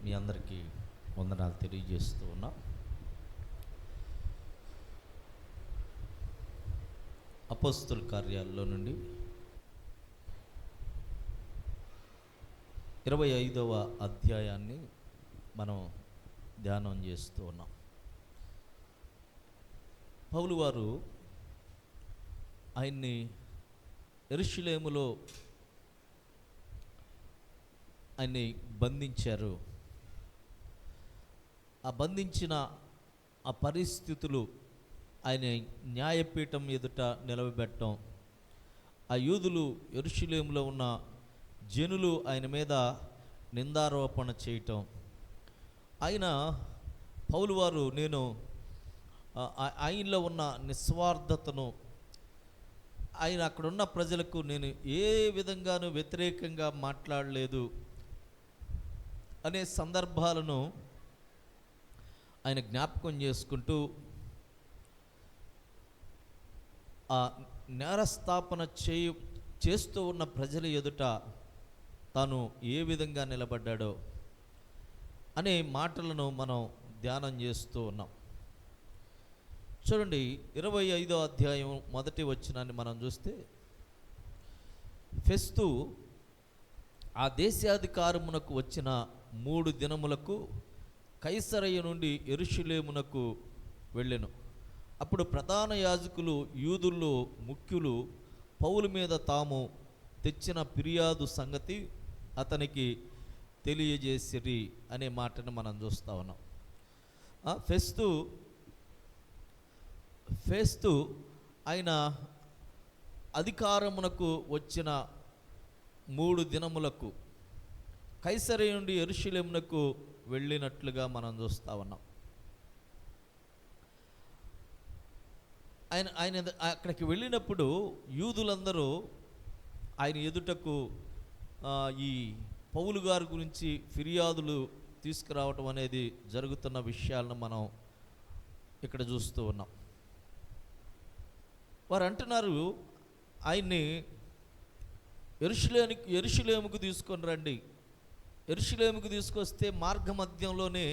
మీ అందరికీ వందనాలు తెలియజేస్తూ ఉన్నా. అపోస్తుల కార్యాల్లో నుండి 25వ అధ్యాయాన్ని మనం ధ్యానం చేస్తూ ఉన్నాం. పౌలు వారు ఆయన్ని యెరూషలేములో ఆయన్ని బంధించారు. ఆ బంధించిన ఆ పరిస్థితులు ఆయన న్యాయపీఠం ఎదుట నిలవబెట్టడం, ఆ యూదులు యెరూషలేములో ఉన్న జనులు ఆయన మీద నిందారోపణ చేయటం, ఆయన పౌలు వారు నేను ఆయనలో ఉన్న నిస్వార్థతను, ఆయన అక్కడున్న ప్రజలకు నేను ఏ విధంగానూ వ్యతిరేకంగా మాట్లాడలేదు అనే సందర్భాలను ఆయన జ్ఞాపకం చేసుకుంటూ ఆ నేరస్థాపన చేస్తూ ఉన్న ప్రజల ఎదుట తాను ఏ విధంగా నిలబడ్డాడో అనే మాటలను మనం ధ్యానం చేస్తూ ఉన్నాం. చూడండి, 25వ అధ్యాయం మొదటి వచనాన్ని మనం చూస్తే, ఫెస్తు ఆ దేశాధికారమునకు వచ్చిన 3 దినములకు కైసరయ నుండి యెరూషలేమునకు వెళ్ళెను. అప్పుడు ప్రధాన యాజకులు, యూదుల్లో ముఖ్యులు పౌలు మీద తాము తెచ్చిన ఫిర్యాదు సంగతి అతనికి తెలియజేసిరి అనే మాటను మనం చూస్తూ ఉన్నాం. ఫెస్తు ఆయన అధికారమునకు వచ్చిన 3 దినములకు కైసరయ నుండి యెరూషలేమునకు వెళ్ళినట్లుగా మనం చూస్తూ ఉన్నాం. ఆయన అక్కడికి వెళ్ళినప్పుడు యూదులందరూ ఆయన ఎదుటకు ఈ పౌలు గారి గురించి ఫిర్యాదులు తీసుకురావటం అనేది జరుగుతున్న విషయాలను మనం ఇక్కడ చూస్తూ ఉన్నాం. వారు అంటున్నారు, ఆయన్ని యెరూషలేముకు తీసుకొని రండి, యెరూషలేముకు తీసుకొస్తే మార్గ మధ్యంలోనే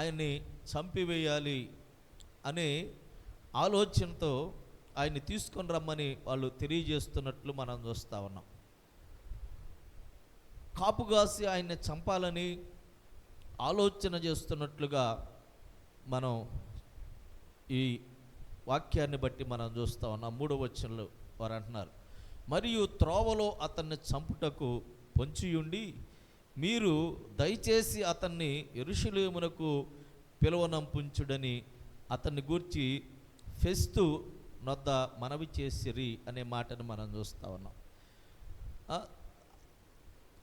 ఆయన్ని చంపివేయాలి అనే ఆలోచనతో ఆయన్ని తీసుకొని రమ్మని వాళ్ళు తెలియజేస్తున్నట్లు మనం చూస్తూ ఉన్నాం. కాపుగాసి ఆయన్ని చంపాలని ఆలోచన చేస్తున్నట్లుగా మనం ఈ వాక్యాన్ని బట్టి మనం చూస్తూ ఉన్నాం. 3వ వచనంలో వారు అంటున్నారు, మరియు త్రోవలో అతన్ని చంపుటకు పొంచియుండి మీరు దయచేసి అతన్ని యెరూషలేమునకు పిలువనంపుంచుడని అతన్ని గూర్చి ఫెస్తు నొద్ద మనవి చేసిరి అనే మాటను మనం చూస్తూ ఉన్నాం.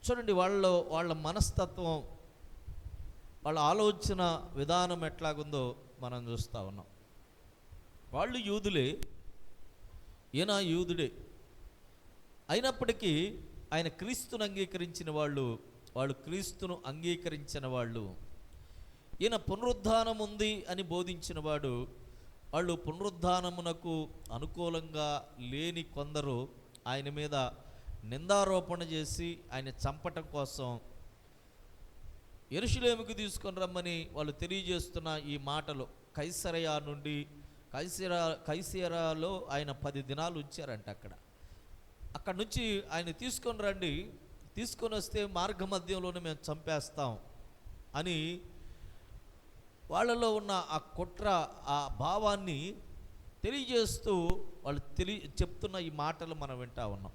చూడండి, వాళ్ళ మనస్తత్వం, వాళ్ళ ఆలోచన విధానం ఎట్లాగుందో మనం చూస్తూ ఉన్నాం. వాళ్ళు యూదులే, ఈయన యూదుడే అయినప్పటికీ ఆయన క్రీస్తును అంగీకరించిన వాళ్ళు క్రీస్తును అంగీకరించిన వాళ్ళు, ఈయన పునరుద్ధానం ఉంది అని బోధించిన వాళ్ళు పునరుద్ధానమునకు అనుకూలంగా లేని కొందరు ఆయన మీద నిందారోపణ చేసి ఆయన చంపటం కోసం యెరూషలేముకు తీసుకొని రమ్మని వాళ్ళు తెలియజేస్తున్న ఈ మాటలు కైసరయాలో ఆయన 10 దినాలు ఉంచారంట. అక్కడ నుంచి ఆయన తీసుకొని రండి, తీసుకొని వస్తే మార్గ మధ్యంలోనే మేము చంపేస్తాం అని వాళ్ళలో ఉన్న ఆ కుట్ర, ఆ భావాన్ని తెలియజేస్తూ వాళ్ళు చెప్తున్న ఈ మాటలు మనం వింటూ ఉన్నాం.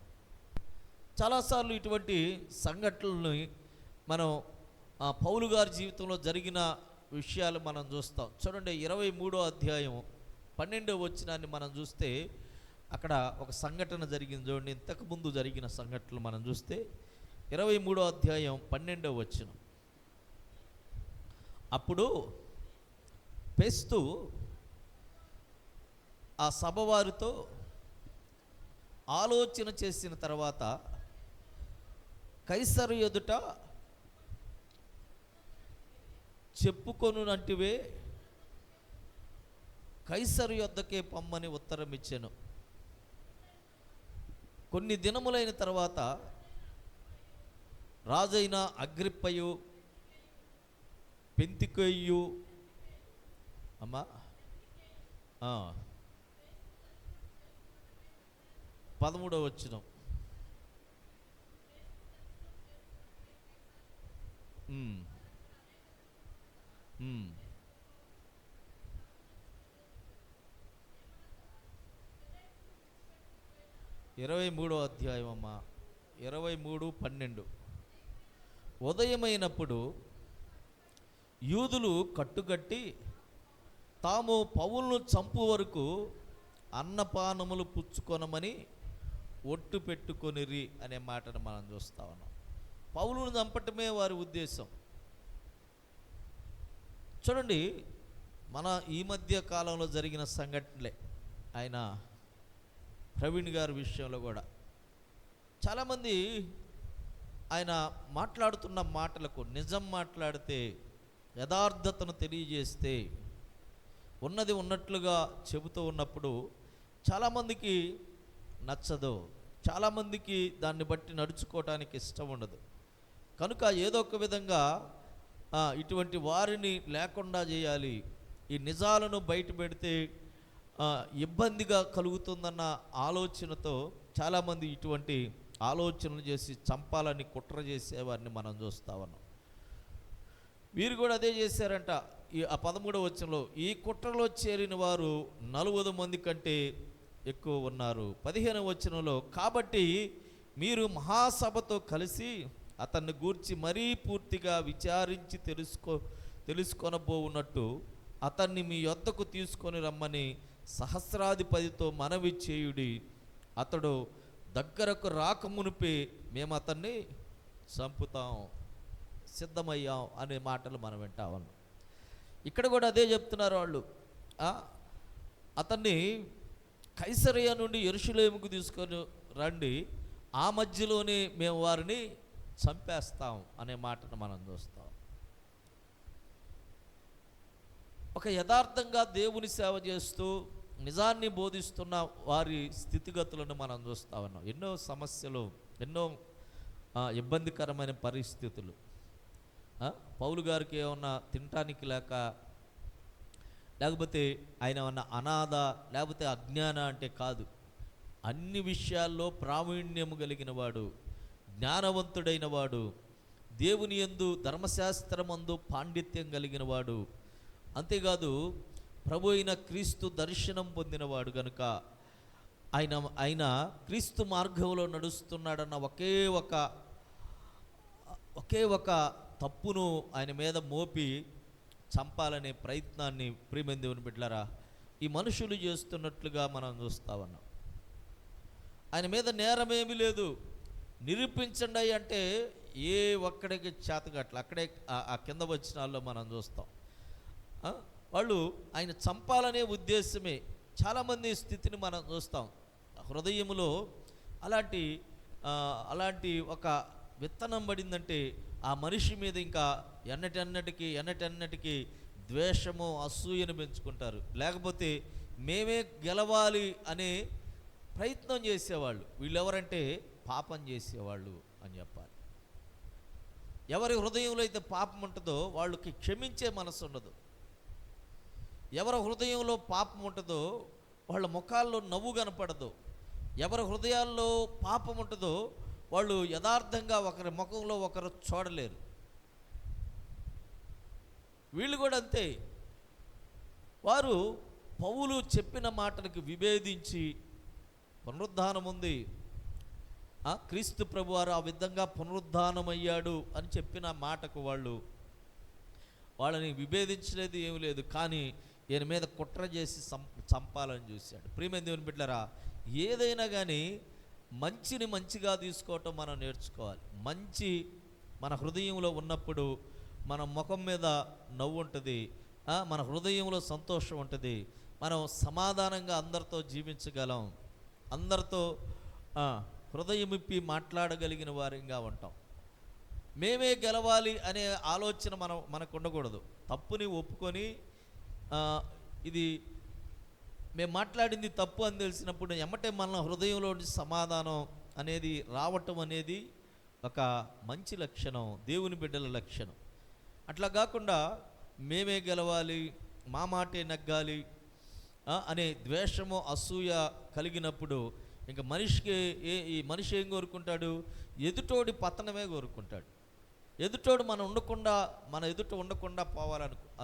చాలాసార్లు ఇటువంటి సంఘటనలని మనం పౌలు గారి జీవితంలో జరిగిన విషయాలు మనం చూస్తాం. చూడండి, 23వ అధ్యాయం 12వ వచనాన్ని మనం చూస్తే అక్కడ ఒక సంఘటన జరిగింది. చూడండి, ఇంతకుముందు జరిగిన సంఘటనలు మనం చూస్తే 23వ అధ్యాయం 12వ వచనం. అప్పుడు ఫెస్తు ఆ సభ వారితో ఆలోచన చేసిన తర్వాత కైసరు ఎదుట చెప్పుకొనునంటివే కైసరు యొద్దకే పొమ్మని ఉత్తరం ఇచ్చెను. కొన్ని దినములైన తర్వాత రాజైన అగ్రిప్పయు పెంతికొయ్యు అమ్మా 13వ వచనం. 23వ అధ్యాయం అమ్మా, 23:12. ఉదయమైనప్పుడు యూదులు కట్టుకట్టి తాము పౌలును చంపు వరకు అన్నపానములు పుచ్చుకొనమని ఒట్టు పెట్టుకొనిరి అనే మాటను మనం చూస్తా ఉన్నాం. పౌలును చంపటమే వారి ఉద్దేశం. చూడండి, మన ఈ మధ్య కాలంలో జరిగిన సంఘటనలే. ఆయన ప్రవీణ్ గారి విషయంలో కూడా చాలామంది ఆయన మాట్లాడుతున్న మాటలకు నిజం మాట్లాడితే, యథార్థతను తెలియజేస్తే, ఉన్నది ఉన్నట్లుగా చెబుతూ ఉన్నప్పుడు చాలామందికి నచ్చదు, చాలామందికి దాన్ని బట్టి నడుచుకోవటానికి ఇష్టం ఉండదు. కనుక ఏదో ఒక విధంగా ఇటువంటి వారిని లేకుండా చేయాలి, ఈ నిజాలను బయట పెడితే ఇబ్బందిగా కలుగుతుందన్న ఆలోచనతో చాలామంది ఇటువంటి ఆలోచనలు చేసి చంపాలని కుట్ర చేసేవారిని మనం చూస్తూ ఉన్నాం. వీరు కూడా అదే చేశారంట. ఆ 13వ వచనంలో, ఈ కుట్రలో చేరిన వారు 40 మంది కంటే ఎక్కువ ఉన్నారు. 15వ వచనంలో, కాబట్టి మీరు మహాసభతో కలిసి అతన్ని గూర్చి మరీ పూర్తిగా విచారించి తెలుసుకొనబోవున్నట్టు అతన్ని మీ యొద్దకు తీసుకొని రమ్మని సహస్రాధిపతితో మనవి చేయుడి. అతడు దగ్గరకు రాకమునిపే మేము అతన్ని చంపుతాం, సిద్ధమయ్యాం అనే మాటలు మనం వింటా ఉన్నాం. ఇక్కడ కూడా అదే చెప్తున్నారు వాళ్ళు. అతన్ని కైసరయ్య నుండి యెరూషలేముకు తీసుకొని రండి, ఆ మధ్యలోనే మేము వారిని చంపేస్తాం అనే మాటను మనం చూస్తాం. ఒక యథార్థంగా దేవుని సేవ చేస్తూ నిజాన్ని బోధిస్తున్న వారి స్థితిగతులను మనం చూస్తూ ఉన్నాం. ఎన్నో సమస్యలు, ఎన్నో ఇబ్బందికరమైన పరిస్థితులు. పౌలు గారికి ఏమన్నా తినటానికి లేక, లేకపోతే ఆయన ఏమన్నా అనాథ, లేకపోతే అజ్ఞాన అంటే కాదు. అన్ని విషయాల్లో ప్రావీణ్యము కలిగిన వాడు, జ్ఞానవంతుడైన వాడు, దేవుని యందు ధర్మశాస్త్రమందు పాండిత్యం కలిగిన వాడు, అంతేకాదు ప్రభు అయిన క్రీస్తు దర్శనం పొందినవాడు. కనుక ఆయన క్రీస్తు మార్గంలో నడుస్తున్నాడన్న ఒకే ఒక తప్పును ఆయన మీద మోపి చంపాలనే ప్రయత్నాన్ని ప్రియమైన దేవుని బిడ్డలారా ఈ మనుషులు చేస్తున్నట్లుగా మనం చూస్తా ఉన్నాం. ఆయన మీద నేరమేమీ లేదు, నిరూపించండి అంటే ఏ ఒక్కడికి చేతగట్ల అక్కడే ఆ కింద వచనాల్లో మనం చూస్తాం. వాళ్ళు ఆయన చంపాలనే ఉద్దేశమే. చాలామంది స్థితిని మనం చూస్తాం. హృదయములో అలాంటి ఒక విత్తనం పడిందంటే ఆ మనిషి మీద ఇంకా ఎన్నటన్నటికీ ద్వేషము, అసూయను పెంచుకుంటారు. లేకపోతే మేమే గెలవాలి అనే ప్రయత్నం చేసేవాళ్ళు. వీళ్ళెవరంటే పాపం చేసేవాళ్ళు అని చెప్పాలి. ఎవరి హృదయంలో అయితే పాపం ఉంటుందో వాళ్ళకి క్షమించే మనసు ఉండదు. ఎవరి హృదయంలో పాపం ఉంటుందో వాళ్ళ ముఖాల్లో నవ్వు కనపడదు. ఎవరి హృదయాల్లో పాపం ఉంటుందో వాళ్ళు యథార్థంగా ఒకరి ముఖంలో ఒకరు చూడలేరు. వీళ్ళు కూడా అంతే. వారు పౌలు చెప్పిన మాటలకు విభేదించి, పునరుద్ధానం ఉంది, క్రీస్తు ప్రభు వారు ఆ విధంగా పునరుద్ధానమయ్యాడు అని చెప్పిన మాటకు వాళ్ళని విభేదించలేదు, ఏమి లేదు. కానీ ఈయన మీద కుట్ర చేసి చంపాలని చూశాడు. ప్రియమైన దేవుని బిడ్డలారా, ఏదైనా కానీ మంచిని మంచిగా తీసుకోవటం మనం నేర్చుకోవాలి. మంచి మన హృదయంలో ఉన్నప్పుడు మన ముఖం మీద నవ్వు ఉంటుంది, మన హృదయంలో సంతోషం ఉంటుంది, మనం సమాధానంగా అందరితో జీవించగలం, అందరితో హృదయమిప్పి మాట్లాడగలిగిన వారిగా ఉంటాం. మేమే గెలవాలి అనే ఆలోచన మనకు ఉండకూడదు. తప్పుని ఒప్పుకొని ఇది మేము మాట్లాడింది తప్పు అని తెలిసినప్పుడు ఎమ్మటే మన హృదయంలోని సమాధానం అనేది రావటం అనేది ఒక మంచి లక్షణం, దేవుని బిడ్డల లక్షణం. అట్లా కాకుండా మేమే గెలవాలి, మా మాటే నెగ్గాలి అనే ద్వేషము అసూయ కలిగినప్పుడు ఇంకా మనిషికి ఈ మనిషి ఏం కోరుకుంటాడు? ఎదుటోడి పతనమే కోరుకుంటాడు. ఎదుటోడు మన ఎదుట ఉండకుండా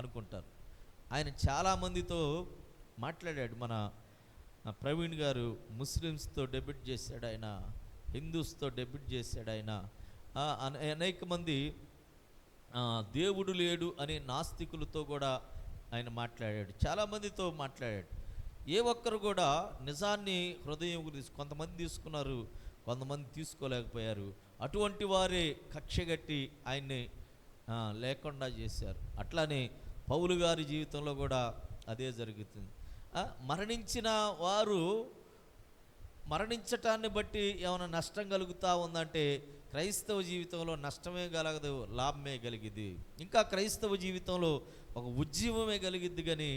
అనుకుంటారు. ఆయన చాలామందితో మాట్లాడాడు. మన ప్రవీణ్ గారు ముస్లిమ్స్తో డెబ్యూట్ చేశాడు, ఆయన హిందూస్తో డెబ్యూట్ చేశాడు. ఆయన అనేక మంది దేవుడు లేడు అనే నాస్తికులతో కూడా ఆయన మాట్లాడాడు, చాలామందితో మాట్లాడాడు. ఏ ఒక్కరు కూడా నిజాన్ని హృదయం గురించి కొంతమంది తీసుకున్నారు, కొంతమంది తీసుకోలేకపోయారు. అటువంటి వారే కక్షగట్టి ఆయన్ని లేకుండా చేశారు. అట్లానే పౌలు గారి జీవితంలో కూడా అదే జరుగుతుంది. మరణించిన వారు మరణించటాన్ని బట్టి ఏమైనా నష్టం కలుగుతూ ఉందంటే క్రైస్తవ జీవితంలో నష్టమే కలగదు, లాభమే కలిగిద్ది. ఇంకా క్రైస్తవ జీవితంలో ఒక ఉజ్జీవమే కలిగిద్ది, కానీ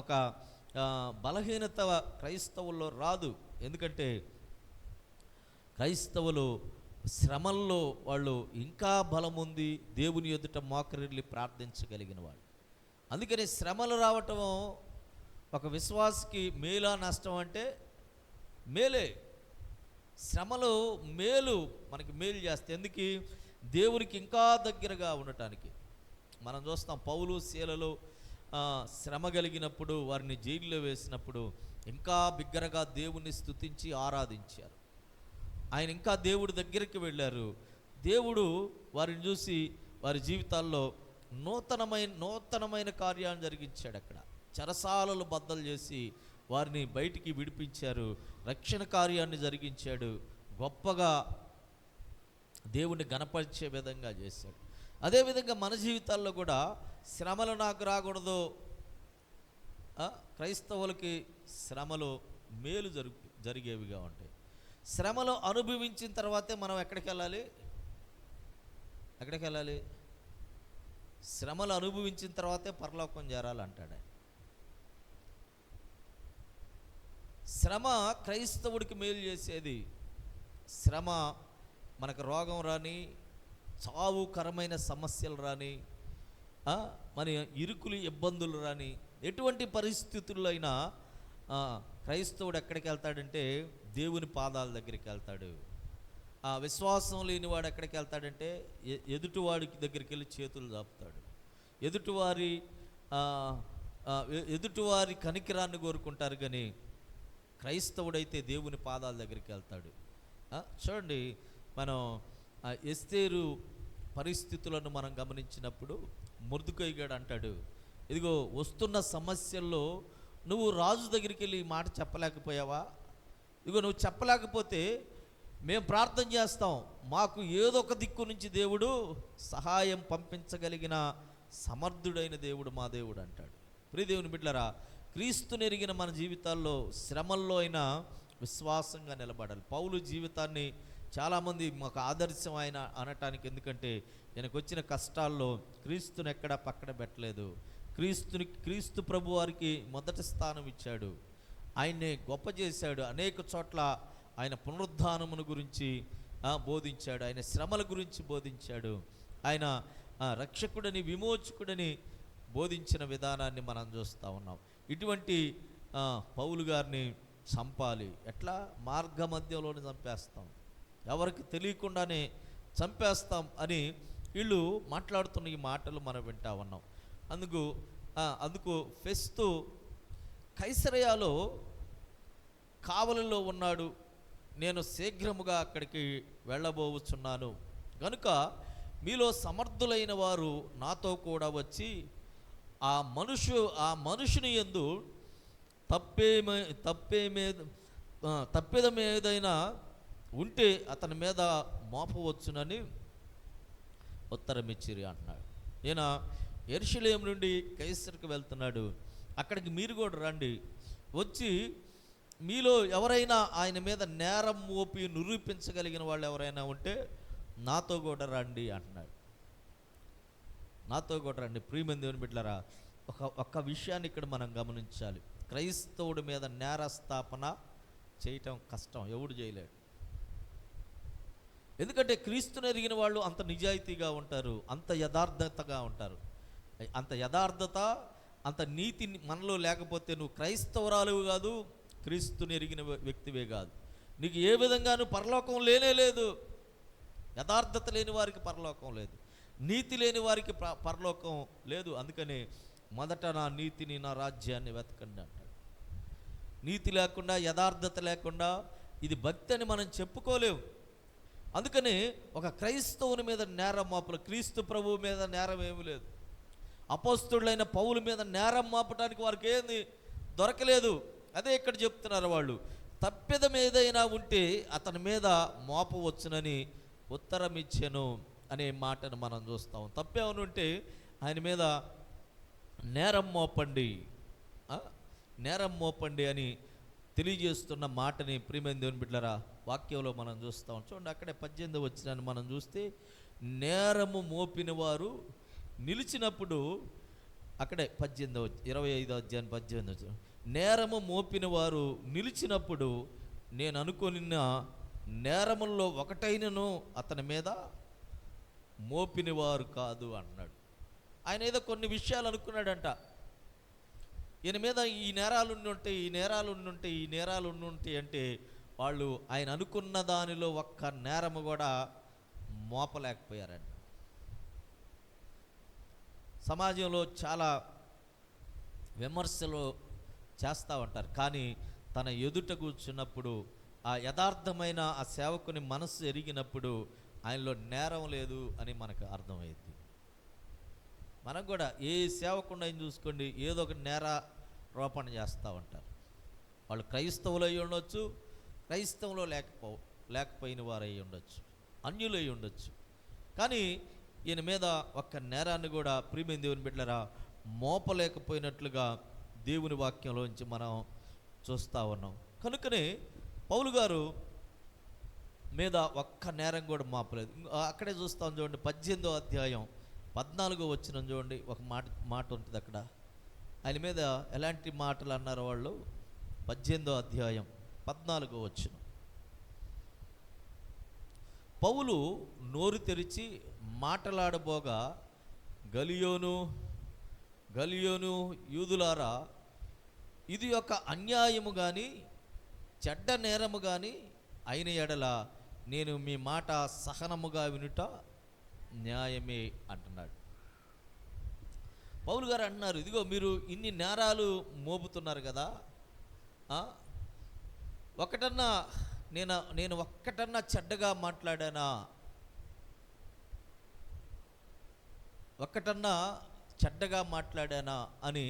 ఒక బలహీనత క్రైస్తవుల్లో రాదు. ఎందుకంటే క్రైస్తవులు శ్రమల్లో వాళ్ళు ఇంకా బలం ఉంది, దేవుని ఎదుట మోకరిల్లి ప్రార్థించగలిగిన వాళ్ళు. అందుకని శ్రమలు రావటం ఒక విశ్వాసికి మేలా నష్టం అంటే మేలే. శ్రమలు మేలు, మనకి మేలు చేస్తాయి. ఎందుకు? దేవునికి ఇంకా దగ్గరగా ఉండటానికి. మనం చూస్తాం పౌలు శీలలో శ్రమ కలిగినప్పుడు, వారిని జైల్లో వేసినప్పుడు ఇంకా బిగ్గరగా దేవుణ్ణి స్తుతించి ఆరాధించారు. ఆయన ఇంకా దేవుడి దగ్గరికి వెళ్ళారు. దేవుడు వారిని చూసి వారి జీవితాల్లో నూతనమైన కార్యాలను జరిగించాడు. అక్కడ చెరసాలలు బద్దలు చేసి వారిని బయటికి విడిపించారు, రక్షణ కార్యాన్ని జరిగించాడు, గొప్పగా దేవుణ్ణి గణపరిచే విధంగా చేశాడు. అదేవిధంగా మన జీవితాల్లో కూడా శ్రమలు నాకు రాకూడదు. క్రైస్తవులకి శ్రమలు మేలు జరిగేవిగా ఉంటాయి. శ్రమలు అనుభవించిన తర్వాతే మనం ఎక్కడికి వెళ్ళాలి? శ్రమలు అనుభవించిన తర్వాతే పరలోకం చేరాలంటాడు. శ్రమ క్రైస్తవుడికి మేలు చేసేది. శ్రమ మనకు రోగం రాని, చావుకరమైన సమస్యలు రాని, మన ఇరుకులు ఇబ్బందులు రాని, ఎటువంటి పరిస్థితుల్లో అయినా క్రైస్తవుడు ఎక్కడికి వెళ్తాడంటే దేవుని పాదాల దగ్గరికి వెళ్తాడు. విశ్వాసం లేనివాడు ఎక్కడికి వెళ్తాడంటే ఎదుటివాడికి దగ్గరికి వెళ్ళి చేతులు చాపుతాడు. ఎదుటివారి కనికిరాన్ని కోరుకుంటారు, కానీ క్రైస్తవుడైతే దేవుని పాదాల దగ్గరికి వెళ్తాడు. చూడండి, మనం ఎస్తేరు పరిస్థితులను మనం గమనించినప్పుడు మొర్దెకై గారు అంటాడు, ఇదిగో వస్తున్న సమస్యల్లో నువ్వు రాజు దగ్గరికి వెళ్ళి ఈ మాట చెప్పలేకపోయావా? ఇదిగో నువ్వు చెప్పలేకపోతే మేము ప్రార్థన చేస్తాం, మాకు ఏదో ఒక దిక్కు నుంచి దేవుడు సహాయం పంపించగలిగిన సమర్థుడైన దేవుడు మా దేవుడు అంటాడు. ప్రియదేవుని బిడ్డలారా, క్రీస్తుని ఎరిగిన మన జీవితాల్లో శ్రమల్లో అయినా విశ్వాసంగా నిలబడాలి. పౌలు జీవితాన్ని చాలామంది మాకు ఆదర్శం ఆయన అనటానికి, ఎందుకంటే ఆయనకు వచ్చిన కష్టాల్లో క్రీస్తుని ఎక్కడా పక్కన పెట్టలేదు. క్రీస్తు ప్రభు వారికి మొదటి స్థానం ఇచ్చాడు, ఆయన్నే గొప్ప చేశాడు. అనేక చోట్ల ఆయన పునరుద్ధానమును గురించి బోధించాడు, ఆయన శ్రమల గురించి బోధించాడు, ఆయన రక్షకుడని విమోచకుడని బోధించిన విధానాన్ని మనం చూస్తూ ఉన్నాం. ఇటువంటి పౌలు గారిని చంపాలి. ఎట్లా? మార్గ మధ్యలోనే చంపేస్తాం, ఎవరికి తెలియకుండానే చంపేస్తాం అని వీళ్ళు మాట్లాడుతున్న ఈ మాటలు మనం వింటా ఉన్నాం. అందుకు ఫెస్తు కైసరయాలో కావలిలో ఉన్నాడు, నేను శీఘ్రముగా అక్కడికి వెళ్ళబోవచ్చున్నాను కనుక మీలో సమర్థులైన వారు నాతో కూడా వచ్చి ఆ మనుషుని యందు తప్పిదం ఏదైనా ఉంటే అతని మీద మోపవచ్చునని ఉత్తరం ఇచ్చిరి అంటున్నాడు. ఈయన యెరూషలేము నుండి కైసరుకు వెళ్తున్నాడు, అక్కడికి మీరు కూడా రండి, వచ్చి మీలో ఎవరైనా ఆయన మీద నేరం మోపి నిరూపించగలిగిన వాళ్ళు ఎవరైనా ఉంటే నాతో కూడా రండి అంటున్నాడు. నాతో కూడా రండి. ప్రియమైన దేవుని బిడ్డలారా, ఒక్క విషయాన్ని ఇక్కడ మనం గమనించాలి. క్రైస్తవుడి మీద నేరస్థాపన చేయటం కష్టం, ఎవడు చేయలేడు. ఎందుకంటే క్రీస్తుని ఎరిగిన వాళ్ళు అంత నిజాయితీగా ఉంటారు, అంత యథార్థతగా ఉంటారు. అంత యథార్థత, అంత నీతి మనలో లేకపోతే నువ్వు క్రైస్తవరాలువు కాదు, క్రీస్తుని ఎరిగిన వ్యక్తివే కాదు. నీకు ఏ విధంగానూ పరలోకం లేనే లేదు. యథార్థత లేని వారికి పరలోకం లేదు, నీతి లేని వారికి పరలోకం లేదు. అందుకని మొదట నా నీతిని, నా రాజ్యాన్ని వెతకండి అంటాడు. నీతి లేకుండా, యథార్థత లేకుండా ఇది భక్తి అని మనం చెప్పుకోలేము. అందుకని ఒక క్రైస్తవుని మీద నేరం మోపలు, క్రీస్తు ప్రభువు మీద నేరం ఏమీ లేదు. అపోస్తులైన పౌలు మీద నేరం మోపడానికి వారికి ఏంది దొరకలేదు. అదే ఇక్కడ చెప్తున్నారు వాళ్ళు. తప్పిదం ఏదైనా ఉంటే అతని మీద మోపవచ్చునని ఉత్తరం ఇచ్చాను అనే మాటను మనం చూస్తాం. తప్పేమని ఉంటే ఆయన మీద నేరం మోపండి, నేరం మోపండి అని తెలియజేస్తున్న మాటని ప్రియమైన దేవుని బిడ్డలారా వాక్యంలో మనం చూస్తాం. చూడండి, అక్కడే 18వ వచనాన్ని మనం చూస్తే, నేరము మోపిన వారు నిలిచినప్పుడు, అక్కడే 25వ అధ్యాయం 18వ వచనం, నేరము మోపిన వారు నిలిచినప్పుడు నేను అనుకొనిన నేరముల్లో ఒకటైనను అతని మీద మోపినవారు కాదు అన్నాడు. ఆయన ఏదో కొన్ని విషయాలు అనుకున్నాడంట. ఈయన మీద ఈ నేరాలు ఉండుంటే, ఈ నేరాలు ఉండుంటే, ఈ నేరాలు ఉండుంటే అంటే వాళ్ళు ఆయన అనుకున్న దానిలో ఒక్క నేరము కూడా మోపలేకపోయారంట. సమాజంలో చాలా విమర్శలు చేస్తూ ఉంటారు, కానీ తన ఎదుట కూర్చున్నప్పుడు ఆ యథార్థమైన ఆ సేవకుని మనస్సు ఎరిగినప్పుడు ఆయనలో నేరం లేదు అని మనకు అర్థమైంది. మనం కూడా ఏ సేవకుండా ఆయన చూసుకోండి, ఏదో ఒక నేరారోపణ చేస్తూ ఉంటారు. వాళ్ళు క్రైస్తవులు అయి ఉండొచ్చు, క్రైస్తవంలో లేకపోయిన వారు అయి ఉండొచ్చు, అన్యులు అయి ఉండొచ్చు. కానీ ఈయన మీద ఒక్క నేరాన్ని కూడా ప్రియమైన దేవుని బిడ్డలారా మోపలేకపోయినట్లుగా దేవుని వాక్యంలోంచి మనం చూస్తూ ఉన్నాం. కనుకనే పౌలు గారు మీద ఒక్క నేరం కూడా మోపలేదు. అక్కడే చూస్తాం చూడండి, 18వ అధ్యాయం 14వ వచనం చూడండి, ఒక మాట ఉంటుంది అక్కడ. ఆయన మీద ఎలాంటి మాటలు అన్నారు వాళ్ళు. 18వ అధ్యాయం 14వ వచనం, పౌలు నోరు తెరిచి మాటలాడబోగా గలియోను యూదులారా, ఇది ఒక అన్యాయము కానీ చెడ్డ నేరము కానీ అయిన ఎడల నేను మీ మాట సహనముగా వినుట న్యాయమే అంటున్నాడు. పౌలు గారు అంటున్నారు, ఇదిగో మీరు ఇన్ని నేరాలు మోపుతున్నారు కదా, ఒకటన్నా నేను ఒక్కటన్నా చెడ్డగా మాట్లాడానా, ఒక్కటన్నా చెడ్డగా మాట్లాడానా అని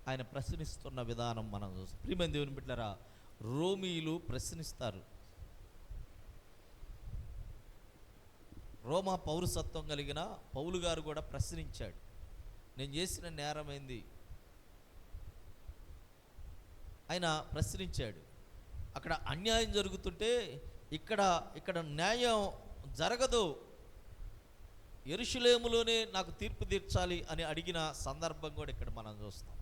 ఆయన ప్రశ్నిస్తున్న విధానం మనం చూస్తాం. ప్రియమైన దేవుని బిడ్డలారా, రోమీయులు ప్రశ్నిస్తారు. రోమా పౌరసత్వం కలిగిన పౌలు గారు కూడా ప్రశ్నించాడు, నేను చేసిన నేరమైంది. ఆయన ప్రశ్నించాడు. అక్కడ అన్యాయం జరుగుతుంటే ఇక్కడ న్యాయం జరగదు, యెరూషలేములోనే నాకు తీర్పు తీర్చాలి అని అడిగిన సందర్భం కూడా ఇక్కడ మనం చూస్తాం.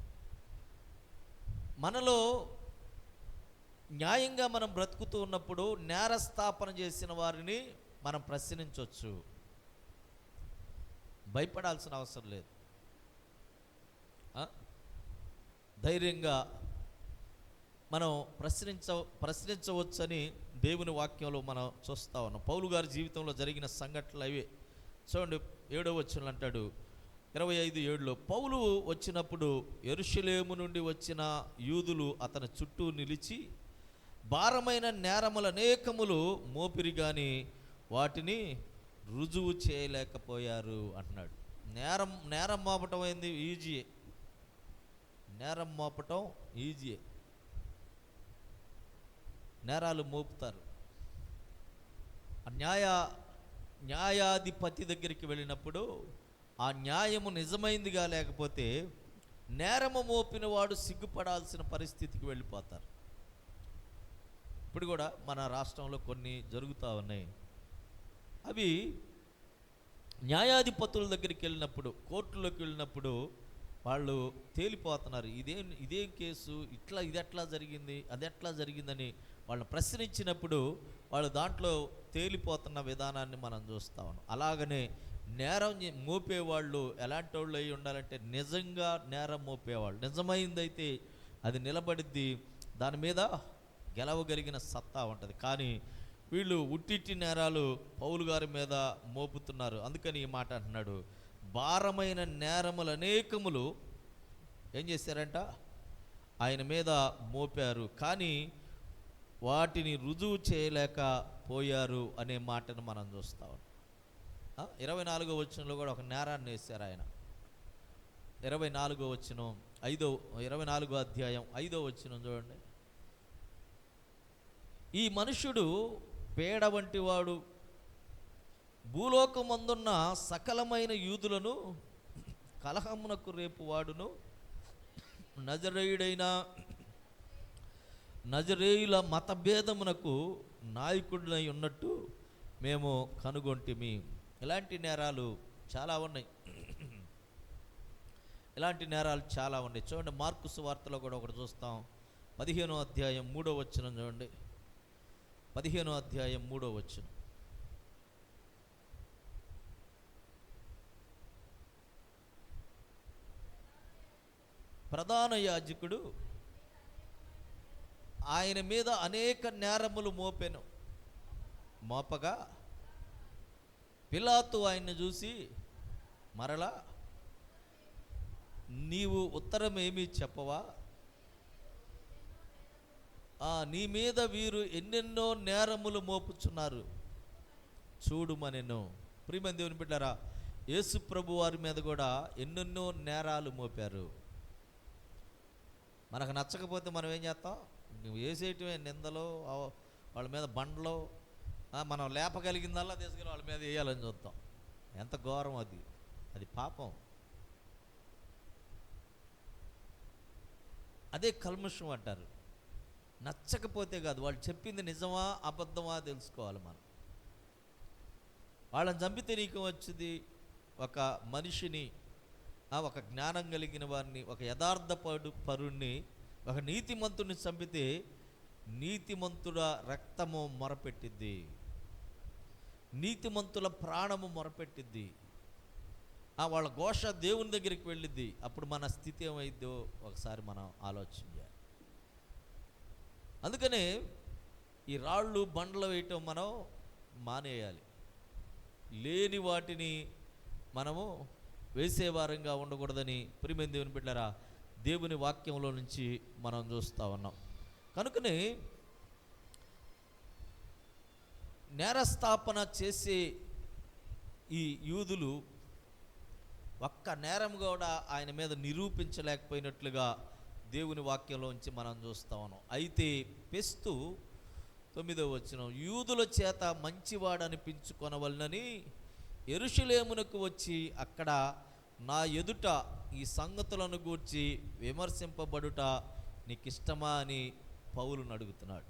మనలో న్యాయంగా మనం బ్రతుకుతూ ఉన్నప్పుడు నేరస్థాపన చేసిన వారిని మనం ప్రశ్నించవచ్చు, భయపడాల్సిన అవసరం లేదు. ధైర్యంగా మనం ప్రశ్నించవచ్చని దేవుని వాక్యంలో మనం చూస్తూ ఉన్నాం. పౌలు గారి జీవితంలో జరిగిన సంఘటనలు అవే. చూడండి, 7వ వచనం అంటాడు, 25:7లో, పౌలు వచ్చినప్పుడు యెరూషలేము నుండి వచ్చిన యూదులు అతని చుట్టూ నిలిచి భారమైన నేరములు అనేకములు మోపిరి కానీ వాటిని రుజువు చేయలేకపోయారు అంటున్నాడు. నేరం మోపటం అయింది ఈజీయే, నేరం మోపటం ఈజీయే. నేరాలు మోపుతారు. న్యాయాధిపతి దగ్గరికి వెళ్ళినప్పుడు ఆ న్యాయము నిజమైందిగా లేకపోతే నేరము మోపిన వాడు సిగ్గుపడాల్సిన పరిస్థితికి వెళ్ళిపోతారు. ఇప్పుడు కూడా మన రాష్ట్రంలో కొన్ని జరుగుతూ ఉన్నాయి. అవి న్యాయాధిపతుల దగ్గరికి వెళ్ళినప్పుడు, కోర్టులోకి వెళ్ళినప్పుడు వాళ్ళు తేలిపోతున్నారు. ఇదేం కేసు, ఇది ఎట్లా జరిగింది, అది ఎట్లా జరిగిందని వాళ్ళని ప్రశ్నించినప్పుడు వాళ్ళు దాంట్లో తేలిపోతున్న విధానాన్ని మనం చూస్తా ఉన్నాం. అలాగనే నేరం మోపేవాళ్ళు ఎలాంటి వాళ్ళు అయి ఉండాలంటే నిజంగా నేరం మోపేవాళ్ళు, నిజమైందైతే అది నిలబడిద్ది, దాని మీద గెలవగలిగిన సత్తా ఉంటుంది. కానీ వీళ్ళు ఉట్టిట్టి నేరాలు పౌలు గారి మీద మోపుతున్నారు. అందుకని ఈ మాట అంటున్నాడు, భారమైన నేరములు అనేకములు ఏం చేశారంట, ఆయన మీద మోపారు, కానీ వాటిని రుజువు చేయలేకపోయారు అనే మాటను మనం చూస్తా ఉన్నాం. 24వ వచనంలో కూడా ఒక నేరాన్ని వేశారు ఆయన. 24వ వచనం 24వ అధ్యాయం 5వ వచనం చూడండి. ఈ మనుష్యుడు పేడ వంటి వాడు, భూలోకమందున్న సకలమైన యూదులను కలహమునకు రేపు వాడును, నజరేయుల మతభేదమునకు నాయకుడినై ఉన్నట్టు మేము కనుగొంటిమి. ఇలాంటి నేరాలు చాలా ఉన్నాయి, ఇలాంటి నేరాలు చాలా ఉన్నాయి. చూడండి, మార్కు సువార్తలో కూడా ఒకటి చూస్తాం. 15వ అధ్యాయం 3వ వచనం చూడండి. 15వ అధ్యాయం 3వ వచనం. ప్రధాన యాజకుడు ఆయన మీద అనేక నేరములు మోపగా పిలాతు ఆయన్ని చూసి, మరలా నీవు ఉత్తరం ఏమీ చెప్పవా, నీ మీద వీరు ఎన్నెన్నో నేరములు మోపుచున్నారు చూడుమనెను. ప్రియమైన దేవుని బిడ్డలారా, యేసు ప్రభు వారి మీద కూడా ఎన్నెన్నో నేరాలు మోపారు. మనకు నచ్చకపోతే మనం ఏం చేస్తాం, వేసేయటమే నిందలో, వాళ్ళ మీద బండ్లో, మనం లేపగలిగిందల్లా తీసుకెళ్ళి వాళ్ళ మీద వేయాలని చూస్తాం. ఎంత ఘోరం అది, అది పాపం. అదే కల్మషం అంటారు. నచ్చకపోతే కాదు, వాళ్ళు చెప్పింది నిజమా అబద్ధమా తెలుసుకోవాలి మనం. వాళ్ళని చంపితే నీకు వచ్చింది, ఒక మనిషిని, ఒక జ్ఞానం కలిగిన వారిని, ఒక యథార్థ పరుణ్ణి, ఒక నీతిమంతుడిని చంపితే నీతిమంతుల రక్తము మొరపెట్టిద్ది, నీతిమంతుల ప్రాణము మొరపెట్టిద్ది, వాళ్ళ ఘోష దేవుని దగ్గరికి వెళ్ళిద్ది. అప్పుడు మన స్థితి ఏమైద్దో ఒకసారి మనం ఆలోచన చేయాలి. అందుకనే ఈ రాళ్ళు బండలు వేయటం మనం మానేయాలి. లేని వాటిని మనము వేసేవారంగా ఉండకూడదని ప్రియమైన దేవుని బిడ్డలారా, దేవుని వాక్యంలో నుంచి మనం చూస్తూ ఉన్నాం. కనుకనే నేరస్థాపన చేసే ఈ యూదులు ఒక్క నేరం కూడా ఆయన మీద నిరూపించలేకపోయినట్లుగా దేవుని వాక్యంలోంచి మనం చూస్తా ఉన్నాం. అయితే ఫెస్తు 9వ వచనం, యూదుల చేత మంచివాడనిపించుకొనవలనని యెరూషలేమునకు వచ్చి అక్కడ నా ఎదుట ఈ సంగతులను గూర్చి విమర్శింపబడుట నీకు ఇష్టమా అని పౌలును అడుగుతున్నాడు.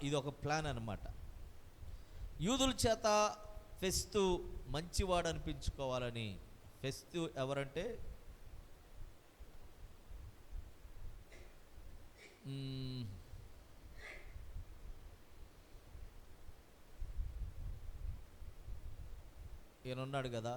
ఇది ఒక ప్లాన్ అన్నమాట. యూదుల చేత ఫెస్తు మంచివాడు అనిపించుకోవాలని. ఫెస్తు ఎవరంటే ఈయనున్నాడు కదా,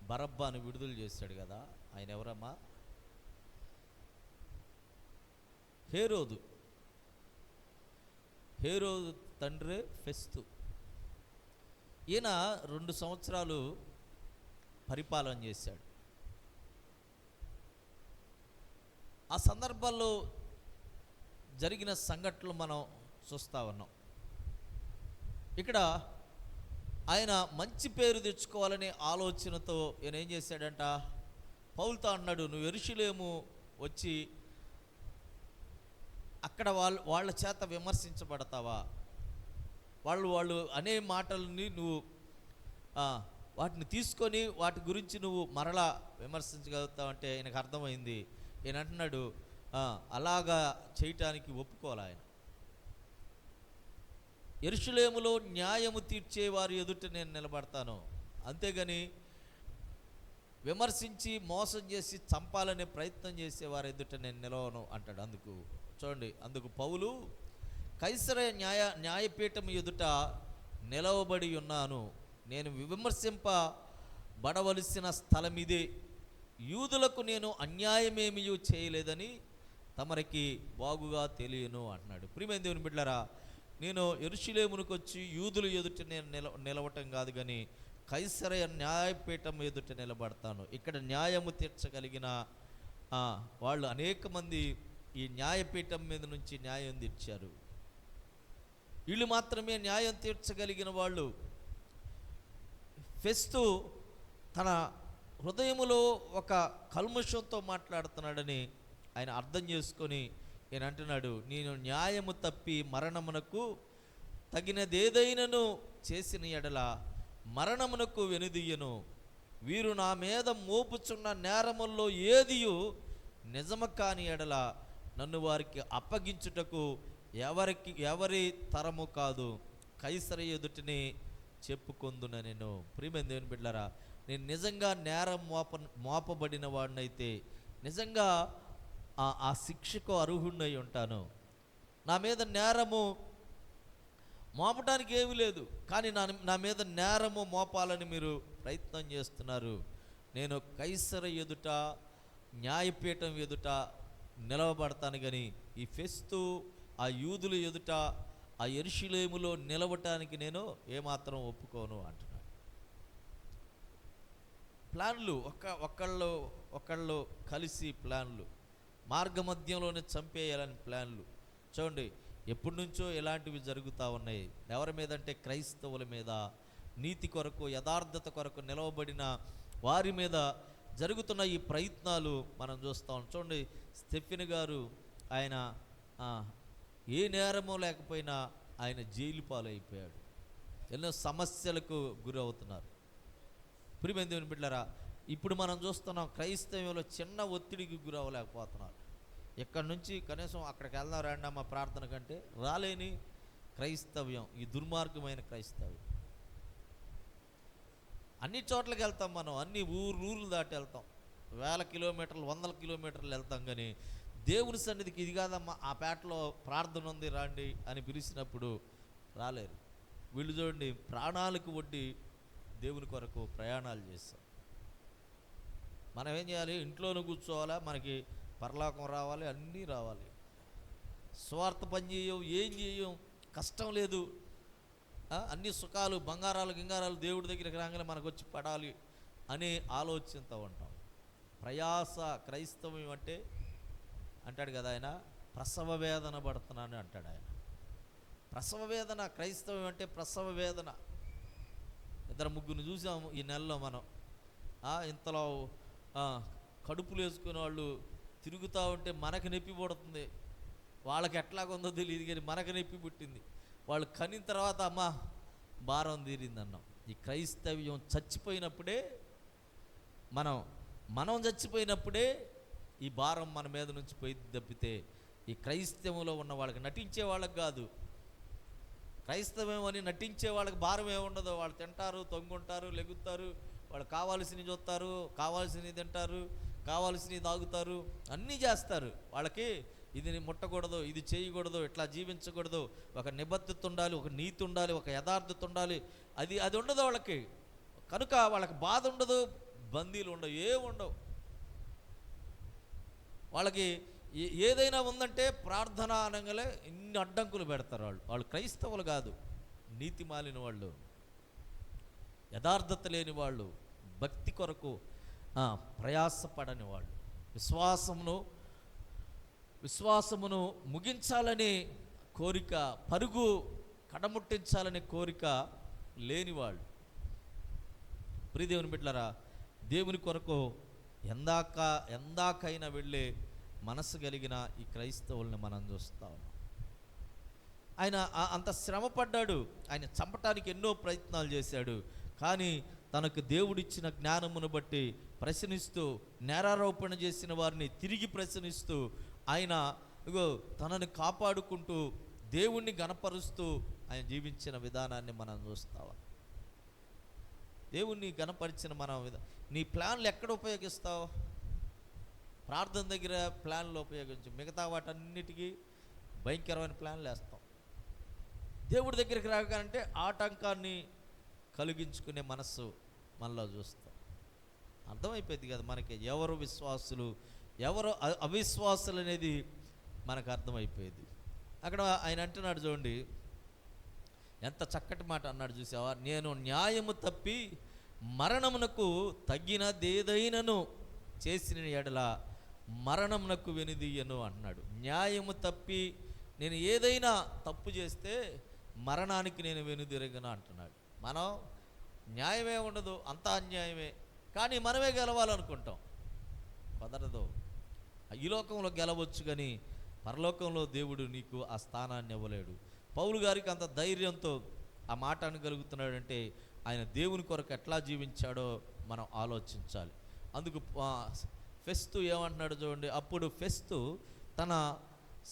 బరబ్బాను విడుదల చేశాడు కదా, ఆయన ఎవరమ్మా? హేరోదు తండ్రి ఫెస్తు. ఈయన 2 సంవత్సరాలు పరిపాలన చేశాడు. ఆ సందర్భాల్లో జరిగిన సంఘటనలు మనం చూస్తూ ఉన్నాం. ఇక్కడ ఆయన మంచి పేరు తెచ్చుకోవాలనే ఆలోచనతో ఈయన ఏం చేశాడంట, పౌలుతో అన్నాడు, నువ్వు యెరూషలేము వచ్చి అక్కడ వాళ్ళ చేత విమర్శించబడతావా, వాళ్ళు అనే మాటలని నువ్వు వాటిని తీసుకొని వాటి గురించి నువ్వు మరలా విమర్శించగలుగుతావంటే ఆయనకు అర్థమైంది. ఈయన అంటున్నాడు, అలాగా చేయటానికి ఒప్పుకోవాలి ఆయన. యెరూషలేములో న్యాయము తీర్చే వారి ఎదుట నేను నిలబడతాను, అంతేగాని విమర్శించి మోసం చేసి చంపాలనే ప్రయత్నం చేసేవారి ఎదుట నేను నిలవను అంటాడు. అందుకు పౌలు కైసరయ న్యాయపీఠం ఎదుట నిలవబడి ఉన్నాను, నేను విమర్శింపబడవలసిన స్థలం ఇదే, యూదులకు నేను అన్యాయమేమీ చేయలేదని తమరికి బాగుగా తెలియను అంటున్నాడు. ప్రియమైన దేవుని బిడ్డలారా, నేను యెరూషలేమునకు వచ్చి యూదుల ఎదుట నేను నిలవటం కాదు, కానీ కైసరయ న్యాయపీఠం ఎదుట నిలబడతాను. ఇక్కడ న్యాయము తీర్చగలిగిన వాళ్ళు అనేక మంది ఈ న్యాయపీఠం మీద నుంచి న్యాయం తీర్చారు. వీళ్ళు మాత్రమే న్యాయం తీర్చగలిగిన వాళ్ళు. ఫెస్తు తన హృదయములో ఒక కల్మషంతో మాట్లాడుతున్నాడని ఆయన అర్థం చేసుకొని ఈయన అంటున్నాడు, నేను న్యాయము తప్పి మరణమునకు తగినదేదైనను చేసిన ఎడల మరణమునకు వెనుదీయను, వీరు నా మీద మోపుచున్న నేరముల్లో ఏదియు నిజము కాని ఎడల నన్ను వారికి అప్పగించుటకు ఎవరి తరము కాదు, కైసర ఎదుటిని చెప్పుకొందున నేను. ప్రియమైన దేవుని బిడ్డలారా, నేను నిజంగా నేరం మోపబడిన వాడినైతే నిజంగా ఆ శిక్షకు అర్హుడినై ఉంటాను. నా మీద నేరము మోపడానికి ఏమీ లేదు, కానీ నా మీద నేరము మోపాలని మీరు ప్రయత్నం చేస్తున్నారు. నేను కైసర ఎదుట న్యాయపీఠం ఎదుట నిలవబడతాను, కానీ ఈ ఫెస్తు ఆ యూదుల ఎదుట ఆ యెరూషలేములో నిలవటానికి నేను ఏమాత్రం ఒప్పుకోను అంటున్నాడు. ప్లాన్లు ఒకళ్ళు కలిసి ప్లాన్లు, మార్గమధ్యంలోనే చంపేయాలని ప్లాన్లు. చూడండి, ఎప్పటి నుంచో ఇలాంటివి జరుగుతూ ఉన్నాయి. ఎవరి మీద అంటే క్రైస్తవుల మీద, నీతి కొరకు యథార్థత కొరకు నిలవబడిన వారి మీద జరుగుతున్న ఈ ప్రయత్నాలు మనం చూస్తాం. చూడండి, స్టెఫెన్ గారు ఆయన ఏ నేరమో లేకపోయినా ఆయన జైలు పాలైపోయాడు. ఎన్నో సమస్యలకు గురవుతున్నారు. ప్రియమైన దేవుని బిడ్డలారా, ఇప్పుడు మనం చూస్తున్నాం క్రైస్తవ్యంలో చిన్న ఒత్తిడికి గురవ్వలేకపోతున్నారు. ఎక్కడి నుంచి కనీసం అక్కడికి వెళ్దాం రండి అమ్మ ప్రార్థన కంటే రాలేని క్రైస్తవ్యం, ఈ దుర్మార్గమైన క్రైస్తవ్యం. అన్ని చోట్లకి వెళ్తాం మనం, అన్ని ఊర్లు దాటి వెళ్తాం, 1000 కిలోమీటర్లు 100 కిలోమీటర్లు వెళ్తాం, కానీ దేవుని సన్నిధికి ఇది కాదమ్మా ఆ పేటలో ప్రార్థన ఉంది రండి అని పిలిచినప్పుడు రాలేరు. వీళ్ళు చూడండి, ప్రాణాలకు వడ్డీ దేవుని కొరకు ప్రయాణాలు చేస్తాం. మనం ఏం చేయాలి? ఇంట్లోనూ కూర్చోవాలా, మనకి పరలోకం రావాలి, అన్నీ రావాలి. స్వార్థ పని చేయం, ఏం చేయం, కష్టం లేదు, అన్ని సుఖాలు బంగారాలు గింగారాలు దేవుడి దగ్గరికి రాగానే మనకు వచ్చి పడాలి అనే ఆలోచనతో ఉంటాం. ప్రయాస క్రైస్తవం అంటే అంటాడు కదా ఆయన, ప్రసవ వేదన పడుతున్నాను అంటాడు ఆయన. ప్రసవ వేదన, క్రైస్తవం అంటే ప్రసవ వేదన. 2-3 చూసాము ఈ నెలలో మనం. ఇంతలో కడుపులు వేసుకునే వాళ్ళు తిరుగుతూ ఉంటే మనకు నొప్పి పుడుతుంది. వాళ్ళకి ఎట్లాగుందో తెలియదు, కానీ మనకు నొప్పి పుట్టింది. వాళ్ళు కనిన తర్వాత అమ్మ భారం తీరిందన్నాం. ఈ క్రైస్తవ్యం చచ్చిపోయినప్పుడే మనం చచ్చిపోయినప్పుడే ఈ భారం మన మీద నుంచి పోయి తప్పితే ఈ క్రైస్తవంలో ఉన్న వాళ్ళకి, నటించే వాళ్ళకి కాదు, క్రైస్తవం అని నటించే వాళ్ళకి భారం ఏముండదు. వాళ్ళు తింటారు, తొంగుంటారు, లెగుతారు, వాళ్ళు కావాల్సినవి చూస్తారు, కావాల్సినవి తింటారు, కావాల్సినవి తాగుతారు, అన్నీ చేస్తారు. వాళ్ళకి ఇది ముట్టకూడదు, ఇది చేయకూడదు, ఇట్లా జీవించకూడదు, ఒక నిబద్ధత ఉండాలి, ఒక నీతి ఉండాలి, ఒక యథార్థత ఉండాలి, అది ఉండదు వాళ్ళకి. కనుక వాళ్ళకి బాధ ఉండదు, బందీలు ఉండవు, ఏముండవు. వాళ్ళకి ఏదైనా ఉందంటే ప్రార్థన అనగానే ఇన్ని అడ్డంకులు పెడతారు. వాళ్ళు క్రైస్తవులు కాదు, నీతి మాలిన వాళ్ళు, యథార్థత లేని వాళ్ళు, భక్తి కొరకు ప్రయాసపడని వాళ్ళు, విశ్వాసమును ముగించాలనే కోరిక, పరుగు కడముట్టించాలనే కోరిక లేనివాళ్ళు. ప్రియదేవుని బిడ్డలారా, దేవుని కొరకు ఎందాకైనా వెళ్ళే మనసు కలిగిన ఈ క్రైస్తవుల్ని మనం చూస్తా ఉన్నాం. ఆయన అంత శ్రమపడ్డాడు, ఆయన చంపటానికి ఎన్నో ప్రయత్నాలు చేశాడు, కానీ తనకు దేవుడిచ్చిన జ్ఞానమును బట్టి ప్రశ్నిస్తూ, నేరారోపణ చేసిన వారిని తిరిగి ప్రశ్నిస్తూ, ఆయన తనని కాపాడుకుంటూ దేవుణ్ణి గణపరుస్తూ ఆయన జీవించిన విధానాన్ని మనం చూస్తావా? దేవుణ్ణి గణపరిచిన నీ ప్లాన్లు ఎక్కడ ఉపయోగిస్తావు? ప్రార్థన దగ్గర ప్లాన్లు ఉపయోగించు, మిగతా వాటన్నిటికీ భయంకరమైన ప్లాన్లు వేస్తాం. దేవుడి దగ్గరికి రాగానంటే ఆటంకాన్ని కలిగించుకునే మనస్సు మనలో చూస్తాం. అర్థమైపోయింది కదా మనకి ఎవరు విశ్వాసులు ఎవరు అవిశ్వాసులు అనేది మనకు అర్థమైపోయింది. అక్కడ ఆయన అంటున్నాడు చూడండి, ఎంత చక్కటి మాట అన్నాడు చూసావా? నేను న్యాయము తప్పి మరణమునకు తగినదేదైనను చేసిన ఎడల మరణమునకు వెనుదీయను అన్నాడు. న్యాయము తప్పి నేను ఏదైనా తప్పు చేస్తే మరణానికి నేను వెనుదిరగను అంటున్నాడు. మనం న్యాయమే ఉండదు, అంతా అన్యాయమే, కానీ మనమే గెలవాలనుకుంటాం. కుదరదు. ఈ లోకంలో గెలవచ్చు కానీ పరలోకంలో దేవుడు నీకు ఆ స్థానాన్ని ఇవ్వలేడు. పౌలు గారికి అంత ధైర్యంతో ఆ మాట అనగలుగుతున్నాడంటే ఆయన దేవుని కొరకు ఎట్లా జీవించాడో మనం ఆలోచించాలి. అందుకు ఫెస్తు ఏమంటున్నాడు చూడండి, అప్పుడు ఫెస్తు తన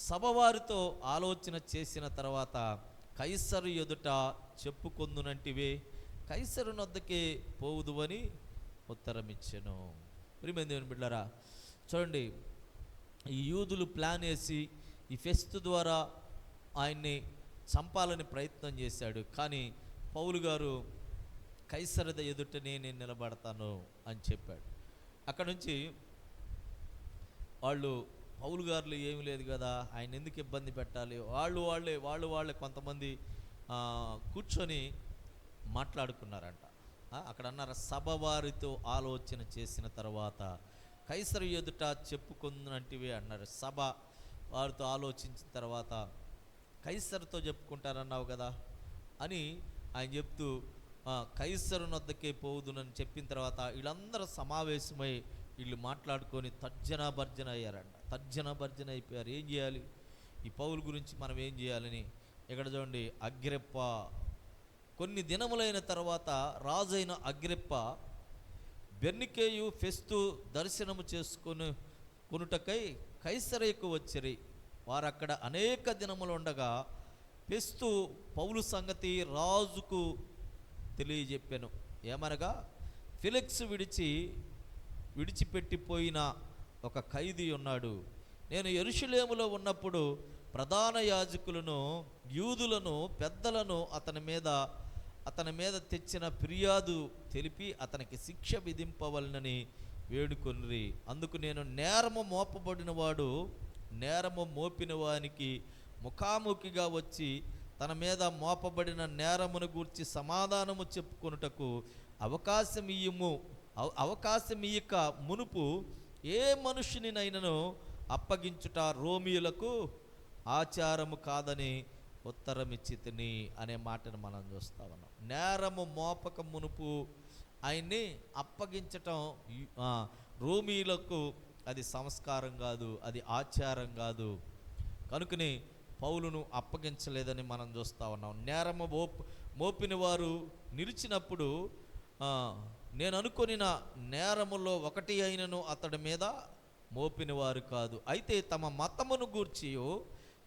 సభవారితో ఆలోచన చేసిన తర్వాత కైసరు ఎదుట చెప్పుకొందునంటివే కైసరు నొద్దకే పోవుదువని ఉత్తరమిచ్చెను. ప్రియమైన దేవుని బిడ్డలారా, చూడండి, ఈ యూదులు ప్లాన్ వేసి ఈ ఫెస్తు ద్వారా ఆయన్ని చంపాలని ప్రయత్నం చేశాడు. కానీ పౌలు గారు కైసరద ఎదుటనే నేను నిలబడతాను అని చెప్పాడు. అక్కడ నుంచి వాళ్ళు పౌలు గారులు ఏమీ లేదు కదా, ఆయన ఎందుకు ఇబ్బంది పెట్టాలి, వాళ్ళే కొంతమంది కూర్చొని మాట్లాడుకున్నారంట. అక్కడ అన్నారు, సభ వారితో ఆలోచన చేసిన తర్వాత కైసరు ఎదుట చెప్పుకున్నట్టువే అన్నారు. సభ వారితో ఆలోచించిన తర్వాత కైసరుతో చెప్పుకుంటారన్నావు కదా అని ఆయన చెప్తూ కైసరు నొద్దకే పోవుదునని చెప్పిన తర్వాత వీళ్ళందరూ సమావేశమై వీళ్ళు మాట్లాడుకొని తర్జన భర్జన అయ్యారంట. తర్జన భర్జన అయిపోయారు. ఏం చేయాలి, ఈ పౌలు గురించి మనం ఏం చేయాలని. ఇక్కడ చూడండి, అగ్రిప్ప కొన్ని దినములైన తర్వాత రాజైన అగ్రిప్ప బెర్నికేయు ఫెస్తు దర్శనము కొనుటకై కైసరేకు వచ్చిరి. వారు అక్కడ అనేక దినములు ఉండగా ఫెస్తు పౌలు సంగతి రాజుకు తెలియజెప్పాను. ఏమనగా, ఫిలిక్స్ విడిచిపెట్టిపోయిన ఒక ఖైదీ ఉన్నాడు. నేను యెరూషలేములో ఉన్నప్పుడు ప్రధాన యాజకులను యూదులను పెద్దలను అతని మీద తెచ్చిన ఫిర్యాదు తెలిపి అతనికి శిక్ష విధింపవలనని వేడుకొనిరి. అందుకు నేను నేరము మోపిన వానికి ముఖాముఖిగా వచ్చి తన మీద మోపబడిన నేరమును గూర్చి సమాధానము చెప్పుకొనుటకు అవకాశం ఇయ్యక మునుపు ఏ మనుషునినైనను అప్పగించుట రోమియులకు ఆచారము కాదని ఉత్తరమిచ్చి తిని అనే మాటను మనం చూస్తా ఉన్నాం. నేరము మోపక మునుపు ఆయన్ని అప్పగించటం రోమీలకు అది సంస్కారం కాదు, అది ఆచారం కాదు. కనుకని పౌలును అప్పగించలేదని మనం చూస్తూ ఉన్నాం. నేరము మోపిన వారు నిలిచినప్పుడు నేను అనుకొనిన నేరములో ఒకటి అయినను అతడి మీద మోపిన వారు కాదు. అయితే తమ మతమును గూర్చియు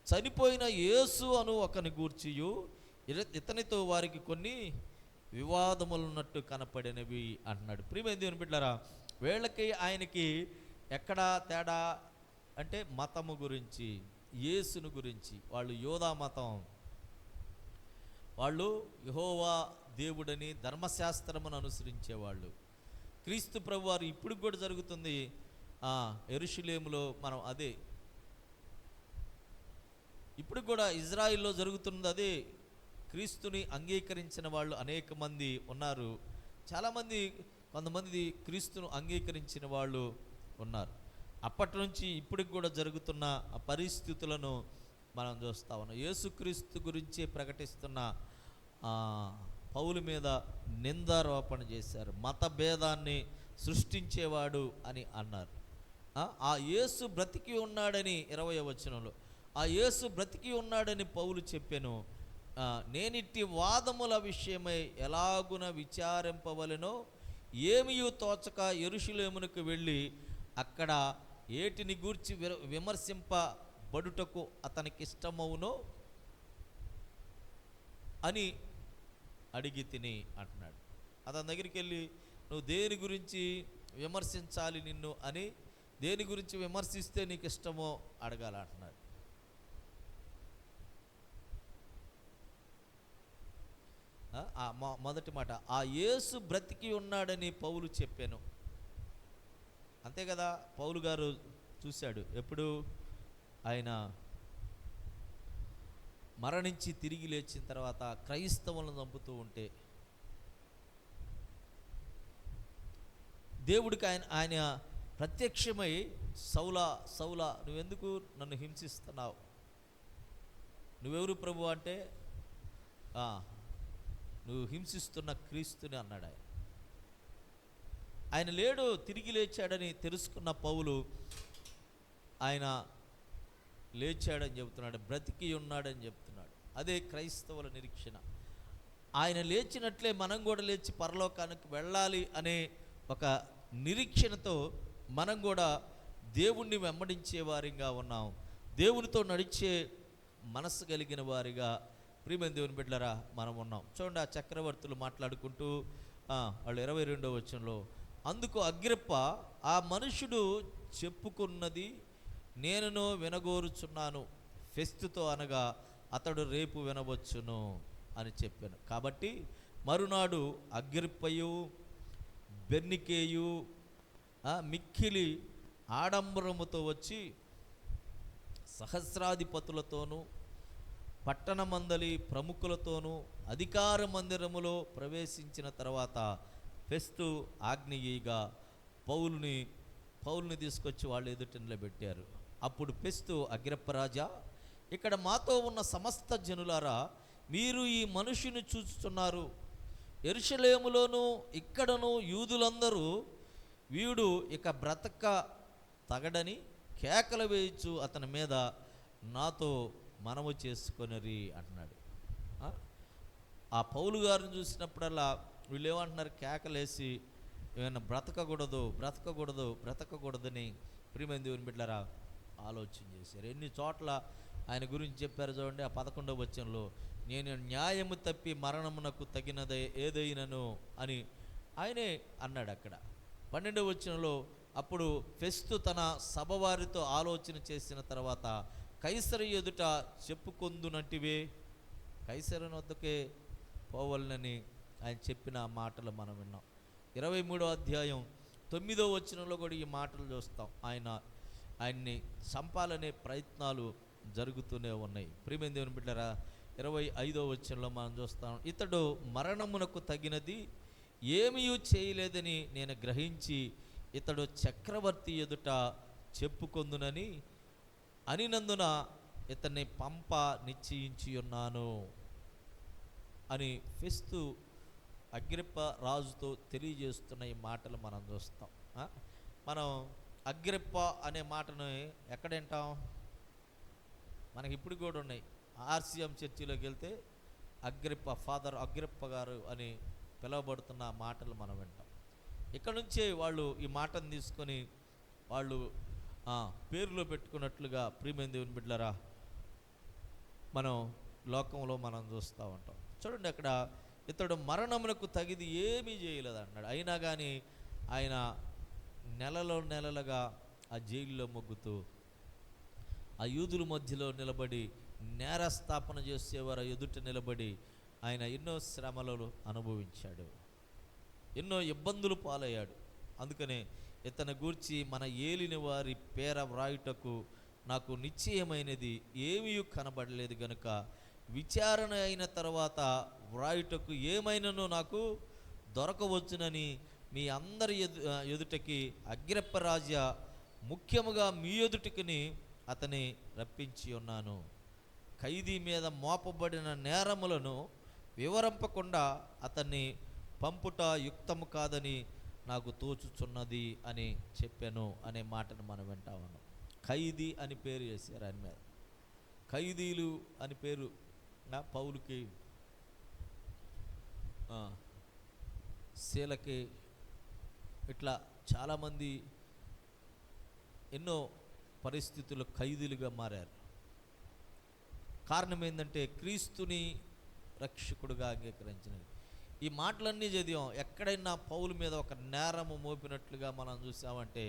చనిపోయిన యేసు అను ఒకని గూర్చియు ఇతనితో వారికి కొన్ని వివాదములున్నట్టు కనపడినవి అంటున్నాడు. ప్రియమైన దేవుని బిడ్డలారా, వీళ్ళకి ఆయనకి ఎక్కడా తేడా అంటే మతము గురించి, యేసును గురించి. వాళ్ళు యోధా మతం, వాళ్ళు యెహోవా దేవుడని ధర్మశాస్త్రమును అనుసరించేవాళ్ళు. క్రీస్తు ప్రభు వారు ఇప్పుడు కూడా జరుగుతుంది యెరూషలేములో, మనం అదే ఇప్పుడు కూడా ఇజ్రాయిల్లో జరుగుతున్నది అదే. క్రీస్తుని అంగీకరించిన వాళ్ళు అనేక మంది ఉన్నారు. కొంతమంది క్రీస్తును అంగీకరించిన వాళ్ళు ఉన్నారు. అప్పటి నుంచి ఇప్పటికి కూడా జరుగుతున్న ఆ పరిస్థితులను మనం చూస్తూ ఉన్నాం. యేసుక్రీస్తు గురించి ప్రకటిస్తున్న పౌలు మీద నిందారోపణ చేశారు. మత భేదాన్ని సృష్టించేవాడు అని అన్నారు. ఆ యేసు బ్రతికి ఉన్నాడని 20వ వచనంలో ఆ యేసు బ్రతికి ఉన్నాడని పౌలు చెప్పెను. నేనిట్టి వాదముల విషయమై ఎలాగున విచారింపవలెనో ఏమియు తోచక యెరూషలేమునకు వెళ్ళి అక్కడ ఏటిని గూర్చి విమర్శింపబడుటకు అతనికి ఇష్టమవునో అని అడిగి తిని అంటున్నాడు. అతని దగ్గరికి వెళ్ళి నువ్వు దేని గురించి విమర్శించాలి నిన్ను అని, దేని గురించి విమర్శిస్తే నీకు ఇష్టమో అడగాల అంటున్నాడు. మొదటి మాట, ఆ యేసు బ్రతికి ఉన్నాడని పౌలు చెప్పాను. అంతే కదా, పౌలు గారు చూశాడు. ఎప్పుడు ఆయన మరణించి తిరిగి లేచిన తర్వాత క్రైస్తవులను చంపుతూ ఉంటే దేవుడికి ఆయన ప్రత్యక్షమై సౌలా సౌలా నువ్వెందుకు నన్ను హింసిస్తున్నావు, నువ్వెవరు ప్రభు అంటే నువ్వు హింసిస్తున్న క్రీస్తుని అన్నాడు. ఆయన లేడు, తిరిగి లేచాడని తెలుసుకున్న పౌలు ఆయన లేచాడని చెబుతున్నాడు, బ్రతికి ఉన్నాడని చెప్తున్నాడు. అదే క్రైస్తవుల నిరీక్షణ. ఆయన లేచినట్లే మనం కూడా లేచి పరలోకానికి వెళ్ళాలి అనే ఒక నిరీక్షణతో మనం కూడా దేవుణ్ణి వెంబడించే వారిగా ఉన్నాం. దేవునితో నడిచే మనసు కలిగిన వారిగా ప్రియమైన దేవుని బిడ్డలారా మనం ఉన్నాం. చూడండి, ఆ చక్రవర్తులు మాట్లాడుకుంటూ వాళ్ళు 22వ వచనంలో, అందుకు అగ్రిప్ప ఆ మనుషుడు చెప్పుకున్నది నేనును వినగోరుచున్నాను, ఫెస్తుతో అనగా అతడు రేపు వినవచ్చును అని చెప్పాను. కాబట్టి మరునాడు అగ్రిప్పయు బెర్నికేయు మిక్కిలి ఆడంబరముతో వచ్చి సహస్రాధిపతులతోనూ పట్టణ మందలి ప్రముఖులతోనూ అధికార మందిరములో ప్రవేశించిన తర్వాత ఫెస్తు ఆజ్ఞయీగా పౌలుని తీసుకొచ్చి వాళ్ళు ఎదుట నిలబెట్టారు. అప్పుడు ఫెస్తు, అగ్రిప్పరాజా, ఇక్కడ మాతో ఉన్న సమస్త జనులారా, మీరు ఈ మనుషుని చూస్తున్నారు. యెరూషలేములోను ఇక్కడను యూదులందరూ వీడు ఇక బ్రతక తగడని కేకలు వేయచ్చు అతని మీద నాతో మనము చేసుకొనిరి అంటున్నాడు. ఆ పౌలు గారిని చూసినప్పుడల్లా వీళ్ళు ఏమంటున్నారు, కేకలేసి ఏమైనా బ్రతకకూడదని ప్రియమైన దేవుని బిడ్డలారా ఆలోచన చేశారు. ఎన్ని చోట్ల ఆయన గురించి చెప్పారు చూడండి. ఆ 11వ వచనంలో, నేను న్యాయము తప్పి మరణమునకు తగినది ఏదైనను అని ఆయనే అన్నాడు. అక్కడ 12వ వచనంలో, అప్పుడు ఫెస్తు తన సభవారితో ఆలోచన చేసిన తర్వాత కైసరు ఎదుట చెప్పుకొందునంటివే, కైసరుని వద్దకే పోవాలని ఆయన చెప్పిన మాటలు మనం విన్నాం. 23వ అధ్యాయం 9వ వచనంలో కూడా ఈ మాటలు చూస్తాం. ఆయన్ని చంపాలనే ప్రయత్నాలు జరుగుతూనే ఉన్నాయి. ప్రియమైన దేవుని బిడ్డలారా 25వ వచనంలో మనం చూస్తాం, ఇతడు మరణమునకు తగినది ఏమీ చేయలేదని నేను గ్రహించి ఇతడు చక్రవర్తి ఎదుట చెప్పుకొందునని అనినందున ఇతన్ని పంప నిశ్చయించి ఉన్నాను అని ఫెస్తు అగ్రిప్ప రాజుతో తెలియజేస్తున్న ఈ మాటలు మనం చూస్తాం. మనం అగ్రిప్ప అనే మాటను ఎక్కడ వింటాం? మనకి ఇప్పుడు కూడా ఉన్నాయి. ఆర్సిఎం చర్చిలోకి వెళ్తే ఫాదర్ అగ్రిప్ప గారు అని పిలువబడుతున్న మాటలు మనం వింటాం. ఇక్కడ నుంచే వాళ్ళు ఈ మాటను తీసుకొని వాళ్ళు పేరులో పెట్టుకున్నట్లుగా ప్రియమైన దేవుని బిడ్డలారా మనం లోకంలో మనం చూస్తూ ఉంటాం. చూడండి, అక్కడ ఇతడు మరణమునకు తగిది ఏమీ చేయలేదు అన్నాడు. అయినా కానీ ఆయన నెలలుగా ఆ జైల్లో మొగ్గుతూ ఆ యూదుల మధ్యలో నిలబడి నేరస్థాపన చేసేవారు ఎదుట నిలబడి ఆయన ఎన్నో శ్రమలను అనుభవించాడు, ఎన్నో ఇబ్బందులు పాలయ్యాడు. అందుకనే ఇతని గూర్చి మన ఏలిన వారి పేర వ్రాయుటకు నాకు నిశ్చయమైనది ఏమీ కనబడలేదు గనుక విచారణ అయిన తర్వాత వ్రాయుటకు ఏమైనానో నాకు దొరకవచ్చునని మీ అందరి ఎదుటకి అగ్రిప్ప రాజా, ముఖ్యముగా మీ ఎదుటికి అతని రప్పించి ఉన్నాను. ఖైదీ మీద మోపబడిన నేరములను వివరింపకుండా అతన్ని పంపుట యుక్తము కాదని నాకు తోచుచున్నది అని చెప్పాను అనే మాటను మనం వింటా ఉన్నాం. ఖైదీ అని పేరు చేశారు ఆయన మీద. ఖైదీలు అని పేరు పౌలుకి, శీలకి, ఇట్లా చాలామంది ఎన్నో పరిస్థితుల్లో ఖైదీలుగా మారారు. కారణం ఏంటంటే క్రీస్తుని రక్షకుడుగా అంగీకరించినది. ఈ మాటలన్నీ చదివాం. ఎక్కడైనా పౌలు మీద ఒక నేరము మోపినట్లుగా మనం చూసామంటే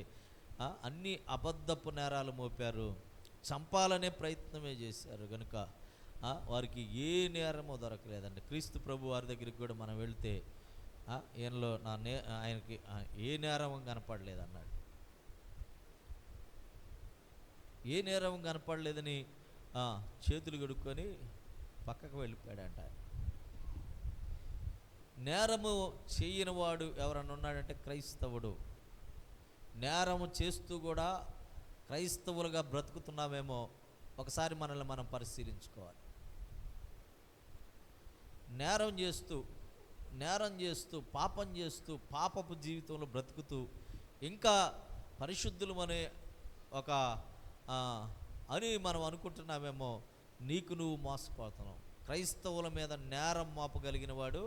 అన్ని అబద్ధపు నేరాలు మోపారు, చంపాలనే ప్రయత్నమే చేశారు. కనుక వారికి ఏ నేరమో దొరకలేదండి. క్రీస్తు ప్రభు వారి దగ్గరికి కూడా మనం వెళితే ఈయనలో ఆయనకి ఏ నేరం కనపడలేదన్నాడు. ఏ నేరం కనపడలేదని చేతులు కడుక్కొని పక్కకు వెళ్ళిపోయాడంట. నేరము చేయని వాడు ఎవరన్నా ఉన్నాడంటే క్రైస్తవుడు. నేరము చేస్తూ కూడా క్రైస్తవులుగా బ్రతుకుతున్నామేమో ఒకసారి మనల్ని మనం పరిశీలించుకోవాలి. నేరం చేస్తూ పాపం చేస్తూ పాపపు జీవితంలో బ్రతుకుతూ ఇంకా పరిశుద్ధులు అనే ఒక అని మనం అనుకుంటున్నామేమో. నీకు నువ్వు మోసపోతున్నావు. క్రైస్తవుల మీద నేరం మోపగలిగిన వాడు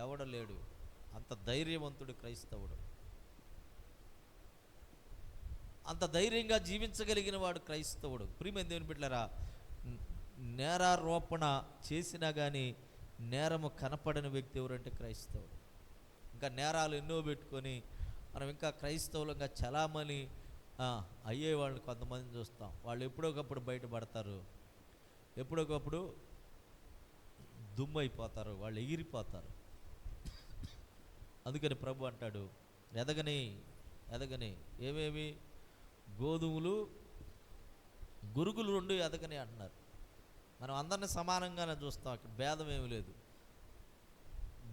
ఎవడలేడు. అంత ధైర్యవంతుడు క్రైస్తవుడు. అంత ధైర్యంగా జీవించగలిగిన వాడు క్రైస్తవుడు. ప్రియమైన దేవుని బిడ్డలారా, నేరారోపణ చేసినా కానీ నేరము కనపడని వ్యక్తి ఎవరంటే క్రైస్తవుడు. ఇంకా నేరాలు ఎన్నో పెట్టుకొని మనం ఇంకా క్రైస్తవులంగా చలామణి అయ్యేవాళ్ళని కొంతమందిని చూస్తాం. వాళ్ళు ఎప్పుడొకప్పుడు బయటపడతారు, ఎప్పుడొకప్పుడు దుమ్మైపోతారు, వాళ్ళు ఎగిరిపోతారు. అందుకని ప్రభు అంటాడు, ఎదగని ఏమేమి గోధుమలు గురుగులు రెండు ఎదగని అంటున్నారు. మనం అందరిని సమానంగానే చూస్తాం. అక్కడ భేదం ఏమీ లేదు.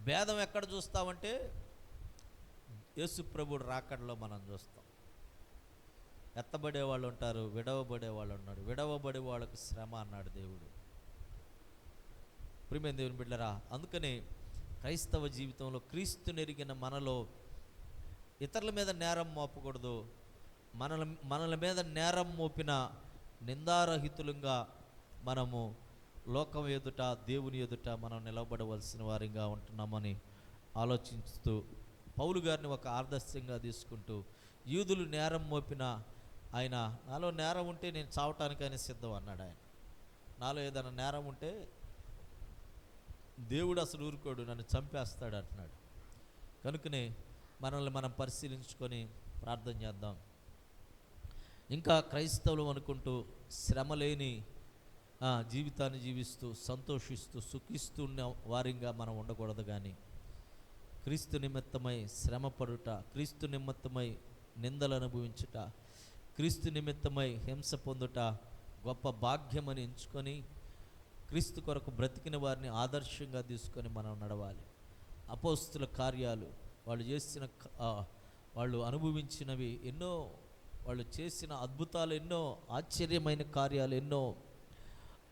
భేదం ఎక్కడ చూస్తామంటే యేసు ప్రభుడు రాకడలో మనం చూస్తాం. ఎత్తబడే వాళ్ళు ఉంటారు, విడవబడే వాళ్ళు ఉన్నాడు. విడవబడే వాళ్ళకు శ్రమ అన్నాడు దేవుడు. ప్రియమైన దేవుని బిడ్డలారా, అందుకని క్రైస్తవ జీవితంలో క్రీస్తుని ఎరిగిన మనలో ఇతరుల మీద నేరం మోపకూడదు. మనల మీద నేరం మోపిన నిందారహితులంగా మనము లోకం ఎదుట దేవుని ఎదుట మనం నిలబడవలసిన వారిగా ఉంటున్నామని ఆలోచిస్తూ పౌలు గారిని ఒక ఆదర్శంగా తీసుకుంటూ, యూదులు నేరం మోపిన ఆయన, నాలో నేరం ఉంటే నేను చావటానికైనా సిద్ధం అన్నాడు. ఆయన నాలో ఏదైనా నేరం ఉంటే దేవుడు అసలు ఊరుకోడు, నన్ను చంపేస్తాడు అంటున్నాడు. కనుకనే మనల్ని మనం పరిశీలించుకొని ప్రార్థన చేద్దాం. ఇంకా క్రైస్తవులు అనుకుంటూ శ్రమ లేని జీవితాన్ని జీవిస్తూ సంతోషిస్తూ సుఖిస్తున్న వారిగా మనం ఉండకూడదు. కానీ క్రీస్తు నిమిత్తమై శ్రమ పడుట, క్రీస్తు నిమిత్తమై నిందలు అనుభవించుట, క్రీస్తు నిమిత్తమై హింస పొందుట గొప్ప భాగ్యమని ఎంచుకొని క్రీస్తు కొరకు బ్రతికిన వారిని ఆదర్శంగా తీసుకొని మనం నడవాలి. అపోస్తుల కార్యాలు వాళ్ళు అనుభవించినవి ఎన్నో, వాళ్ళు చేసిన అద్భుతాలు ఎన్నో, ఆశ్చర్యమైన కార్యాలు ఎన్నో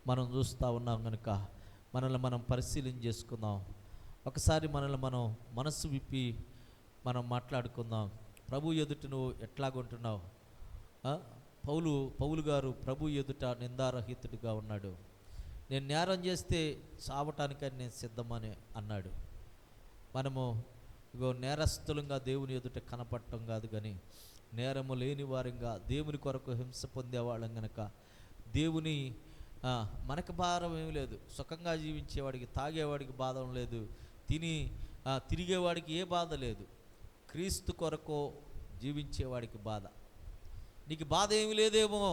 మనం చూస్తూ ఉన్నాం. కనుక మనల్ని మనం పరిశీలన చేసుకుందాం. ఒకసారి మనల్ని మనం మనసు విప్పి మనం మాట్లాడుకుందాం. ప్రభు ఎదుట నువ్వు ఎట్లాగుంటున్నావు? పౌలు గారు ప్రభు ఎదుట నిందారహితుడిగా ఉన్నాడు. నేను నేరం చేస్తే చావటానికని నేను సిద్ధమని అన్నాడు. మనము నేరస్తులంగా దేవుని ఎదుట కనపడటం కాదు, కానీ నేరము లేని వారంగా దేవుని కొరకు హింస పొందేవాళ్ళం కనుక దేవుని మనకు భారం ఏమి లేదు. సుఖంగా జీవించేవాడికి, తాగేవాడికి బాధ లేదు, తిరిగేవాడికి ఏ బాధ లేదు. క్రీస్తు కొరకు జీవించేవాడికి బాధ. నీకు బాధ ఏమి లేదేమో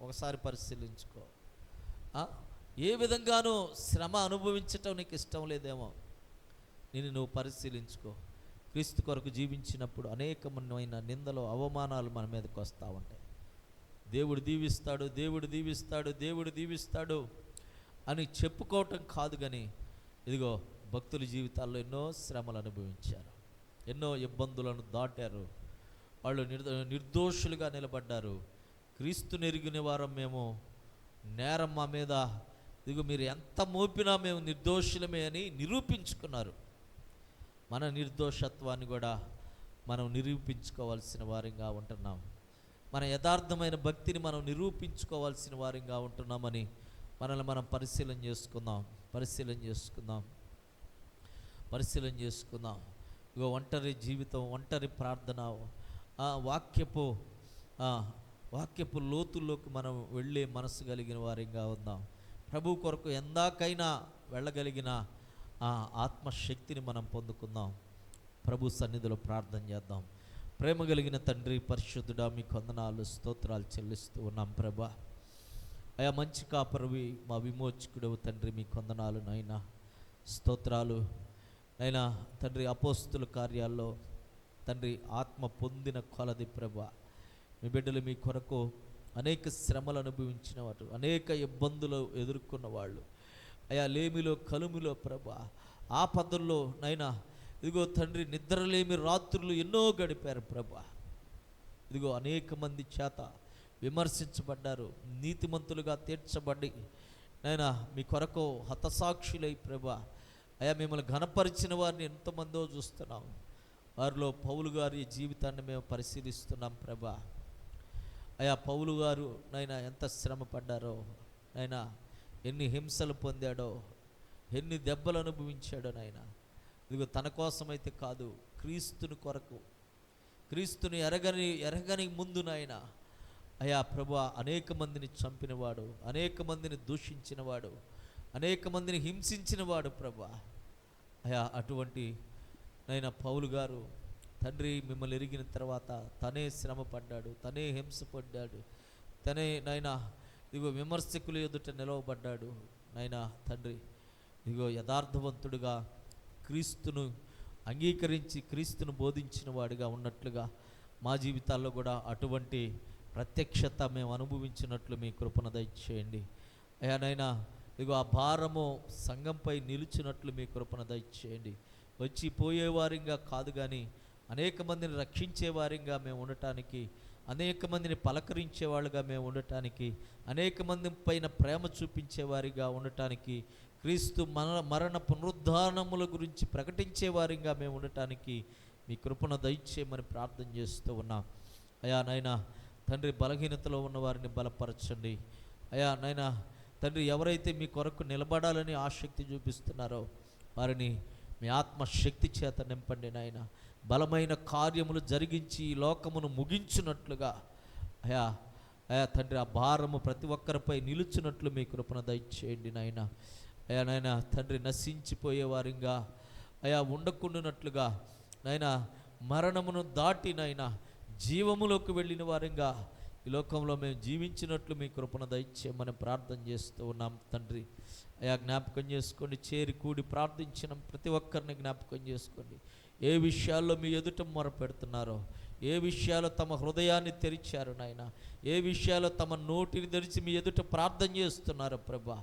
ఒకసారి పరిశీలించుకో. ఏ విధంగానూ శ్రమ అనుభవించటం నీకు ఇష్టం లేదేమో నువ్వు పరిశీలించుకో. క్రీస్తు కొరకు జీవించినప్పుడు అనేకమైన నిందలు, అవమానాలు మన మీదకి వస్తూ ఉంటాయి. దేవుడు దీవిస్తాడు, దేవుడు దీవిస్తాడు, దేవుడు దీవిస్తాడు అని చెప్పుకోవటం కాదు, కానీ ఇదిగో భక్తుల జీవితాల్లో ఎన్నో శ్రమలు అనుభవించారు, ఎన్నో ఇబ్బందులను దాటారు. వాళ్ళు నిర్దోషులుగా నిలబడ్డారు. క్రీస్తు నెరిగిన వారం మేము, నేరం మా మీద, ఇదిగో మీరు ఎంత మోపినా మేము నిర్దోషులమే అని నిరూపించుకున్నారు. మన నిర్దోషత్వాన్ని కూడా మనం నిరూపించుకోవాల్సిన వారిగా ఉంటున్నాం. మన యథార్థమైన భక్తిని మనం నిరూపించుకోవాల్సిన వారిగా ఉంటున్నామని మనల్ని మనం పరిశీలన చేసుకుందాం. ఇగో ఒంటరి జీవితం, ఒంటరి ప్రార్థన, వాక్యపు లోతుల్లోకి మనం వెళ్ళే మనసు కలిగిన వారిగా ఉందాం. ప్రభు కొరకు ఎందాకైనా వెళ్ళగలిగిన ఆ ఆత్మశక్తిని మనం పొందుకుందాం. ప్రభు సన్నిధిలో ప్రార్థన చేద్దాం. ప్రేమ కలిగిన తండ్రి, పరిశుద్ధుడా, మీకు వందనాలు, స్తోత్రాలు చెల్లిస్తూ ఉన్నాం ప్రభా. అయా మంచి కాపరివి, మా విమోచకుడవు తండ్రి, మీకు వందనాలు నాయనా, స్తోత్రాలు నైనా తండ్రి. అపోస్తుల కార్యాల్లో తండ్రి ఆత్మ పొందిన కొలది ప్రభా, మీ బిడ్డలు మీ కొరకు అనేక శ్రమలు అనుభవించిన వారు, అనేక ఇబ్బందులు ఎదుర్కొన్న వాళ్ళు, అయా లేమిలో కలుమిలో ప్రభా, ఆపదల్లో నైనా ఇదిగో తండ్రి నిద్రలేమి రాత్రులు ఎన్నో గడిపారు ప్రభా. ఇదిగో అనేక మంది చేత విమర్శించబడ్డారు, నీతిమంతులుగా తీర్చబడి నైనా మీ కొరకు హతసాక్షులై ప్రభా, అయా మిమ్మల్ని ఘనపరిచిన వారిని ఎంతమందో చూస్తున్నాం. వారిలో పౌలు గారి జీవితాన్ని మేము పరిశీలిస్తున్నాం ప్రభా. అయా పౌలు గారు నైనా ఎంత శ్రమ పడ్డారో నైనా, ఎన్ని హింసలు పొందాడో, ఎన్ని దెబ్బలు అనుభవించాడో నైనా. ఇదిగో తన కోసమైతే కాదు, క్రీస్తుని కొరకు, క్రీస్తుని ఎరగని ముందు నాయన అయా ప్రభా అనేక మందిని చంపినవాడు, అనేక మందిని దూషించినవాడు, అనేక మందిని హింసించినవాడు ప్రభా. అయా అటువంటి నైనా పౌలు గారు తండ్రి మిమ్మల్ని ఎరిగిన తర్వాత తనే శ్రమ పడ్డాడు, తనే హింస పడ్డాడు, తనే నైనా ఇదిగో విమర్శకుల ఎదుట నిలవబడ్డాడు నైనా తండ్రి. ఇదిగో యథార్థవంతుడుగా క్రీస్తును అంగీకరించి క్రీస్తును బోధించిన వాడిగా ఉన్నట్లుగా మా జీవితాల్లో కూడా అటువంటి ప్రత్యక్షత మేము అనుభవించినట్లు మీ కృపను దయచేయండి అయ్యా నైనా. ఇదిగో ఆ భారము సంఘంపై నిలిచినట్లు మీ కృపను దయచేయండి. వచ్చి పోయేవారిగా కాదు కానీ అనేక మందిని రక్షించేవారిగా మేము ఉండటానికి, అనేక మందిని పలకరించేవాళ్ళుగా మేము ఉండటానికి, అనేక మంది పైన ప్రేమ చూపించేవారిగా ఉండటానికి, క్రీస్తు మరణ పునరుద్ధానముల గురించి ప్రకటించేవారిగా మేము ఉండటానికి మీ కృపను దయచేయమని ప్రార్థన చేస్తూ ఉన్నాం అయా నైనా తండ్రి. బలహీనతలో ఉన్న వారిని బలపరచండి అయా నైనా తండ్రి. ఎవరైతే మీ కొరకు నిలబడాలని ఆసక్తి చూపిస్తున్నారో వారిని మీ ఆత్మశక్తి చేత నింపండి నాయన. బలమైన కార్యములు జరిగించి ఈ లోకమును ముగించినట్లుగా అయా అయా తండ్రి, ఆ భారము ప్రతి ఒక్కరిపై నిలుచున్నట్లు మీ కృపను దయచేయండి నాయన. అయా నాయన తండ్రి, నశించిపోయేవారిగా అయా ఉండకుండానట్లుగా నాయన, మరణమును దాటి నాయన జీవములోకి వెళ్ళిన వారిగా ఈ లోకంలో మేము జీవించినట్లు మీ కృపను దయచేయమని ప్రార్థన చేస్తూ ఉన్నాం తండ్రి. అయా జ్ఞాపకం చేసుకోండి, చేరి కూడి ప్రార్థించిన ప్రతి ఒక్కరిని జ్ఞాపకం చేసుకోండి. ఏ విషయాల్లో మీ ఎదుట మొరపెడుతున్నారో, ఏ విషయాల్లో తమ హృదయాన్ని తెరిచారు నాయన, ఏ విషయాల్లో తమ నోటిని తెరిచి మీ ఎదుట ప్రార్థన చేస్తున్నారో ప్రభా,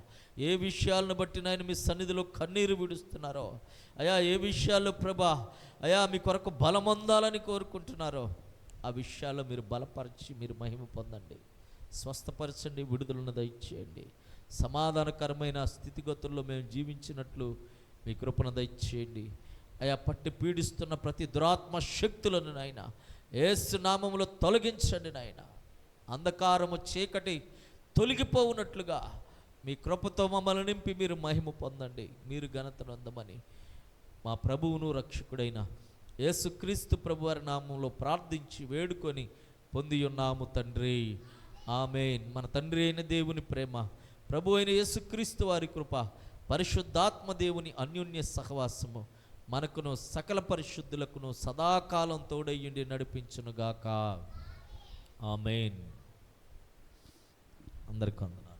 ఏ విషయాలను బట్టి నాయన మీ సన్నిధిలో కన్నీరు విడుస్తున్నారో అయా, ఏ విషయాల్లో ప్రభా అయా మీ కొరకు బలమొందాలని కోరుకుంటున్నారో ఆ విషయాల్లో మీరు బలపరిచి మీరు మహిమ పొందండి, స్వస్థపరచండి, విడుదలను దయచేయండి. సమాధానకరమైన స్థితిగతుల్లో మేము జీవించినట్లు మీ కృపను దయచేయండి అయా. పట్టి పీడిస్తున్న ప్రతి దురాత్మ శక్తులను నాయన యేసు నామములో తొలగించండి నాయన. అంధకారము చీకటి తొలగిపోవునట్లుగా మీ కృపతో మమ్మల్ని నింపి మీరు మహిమ పొందండి, మీరు ఘనతను అందమని మా ప్రభువును రక్షకుడైన యేసుక్రీస్తు ప్రభువారి నామంలో ప్రార్థించి వేడుకొని పొంది ఉన్నాము తండ్రి, ఆమేన్. మన తండ్రి అయిన దేవుని ప్రేమ, ప్రభు అయిన యేసుక్రీస్తు వారి కృప, పరిశుద్ధాత్మ దేవుని అన్యోన్య సహవాసము మనకును సకల పరిశుద్ధులకును సదాకాలం తోడయ్యుండి నడిపించునుగాక, ఆమేన్. అందరికీ వందనాలు.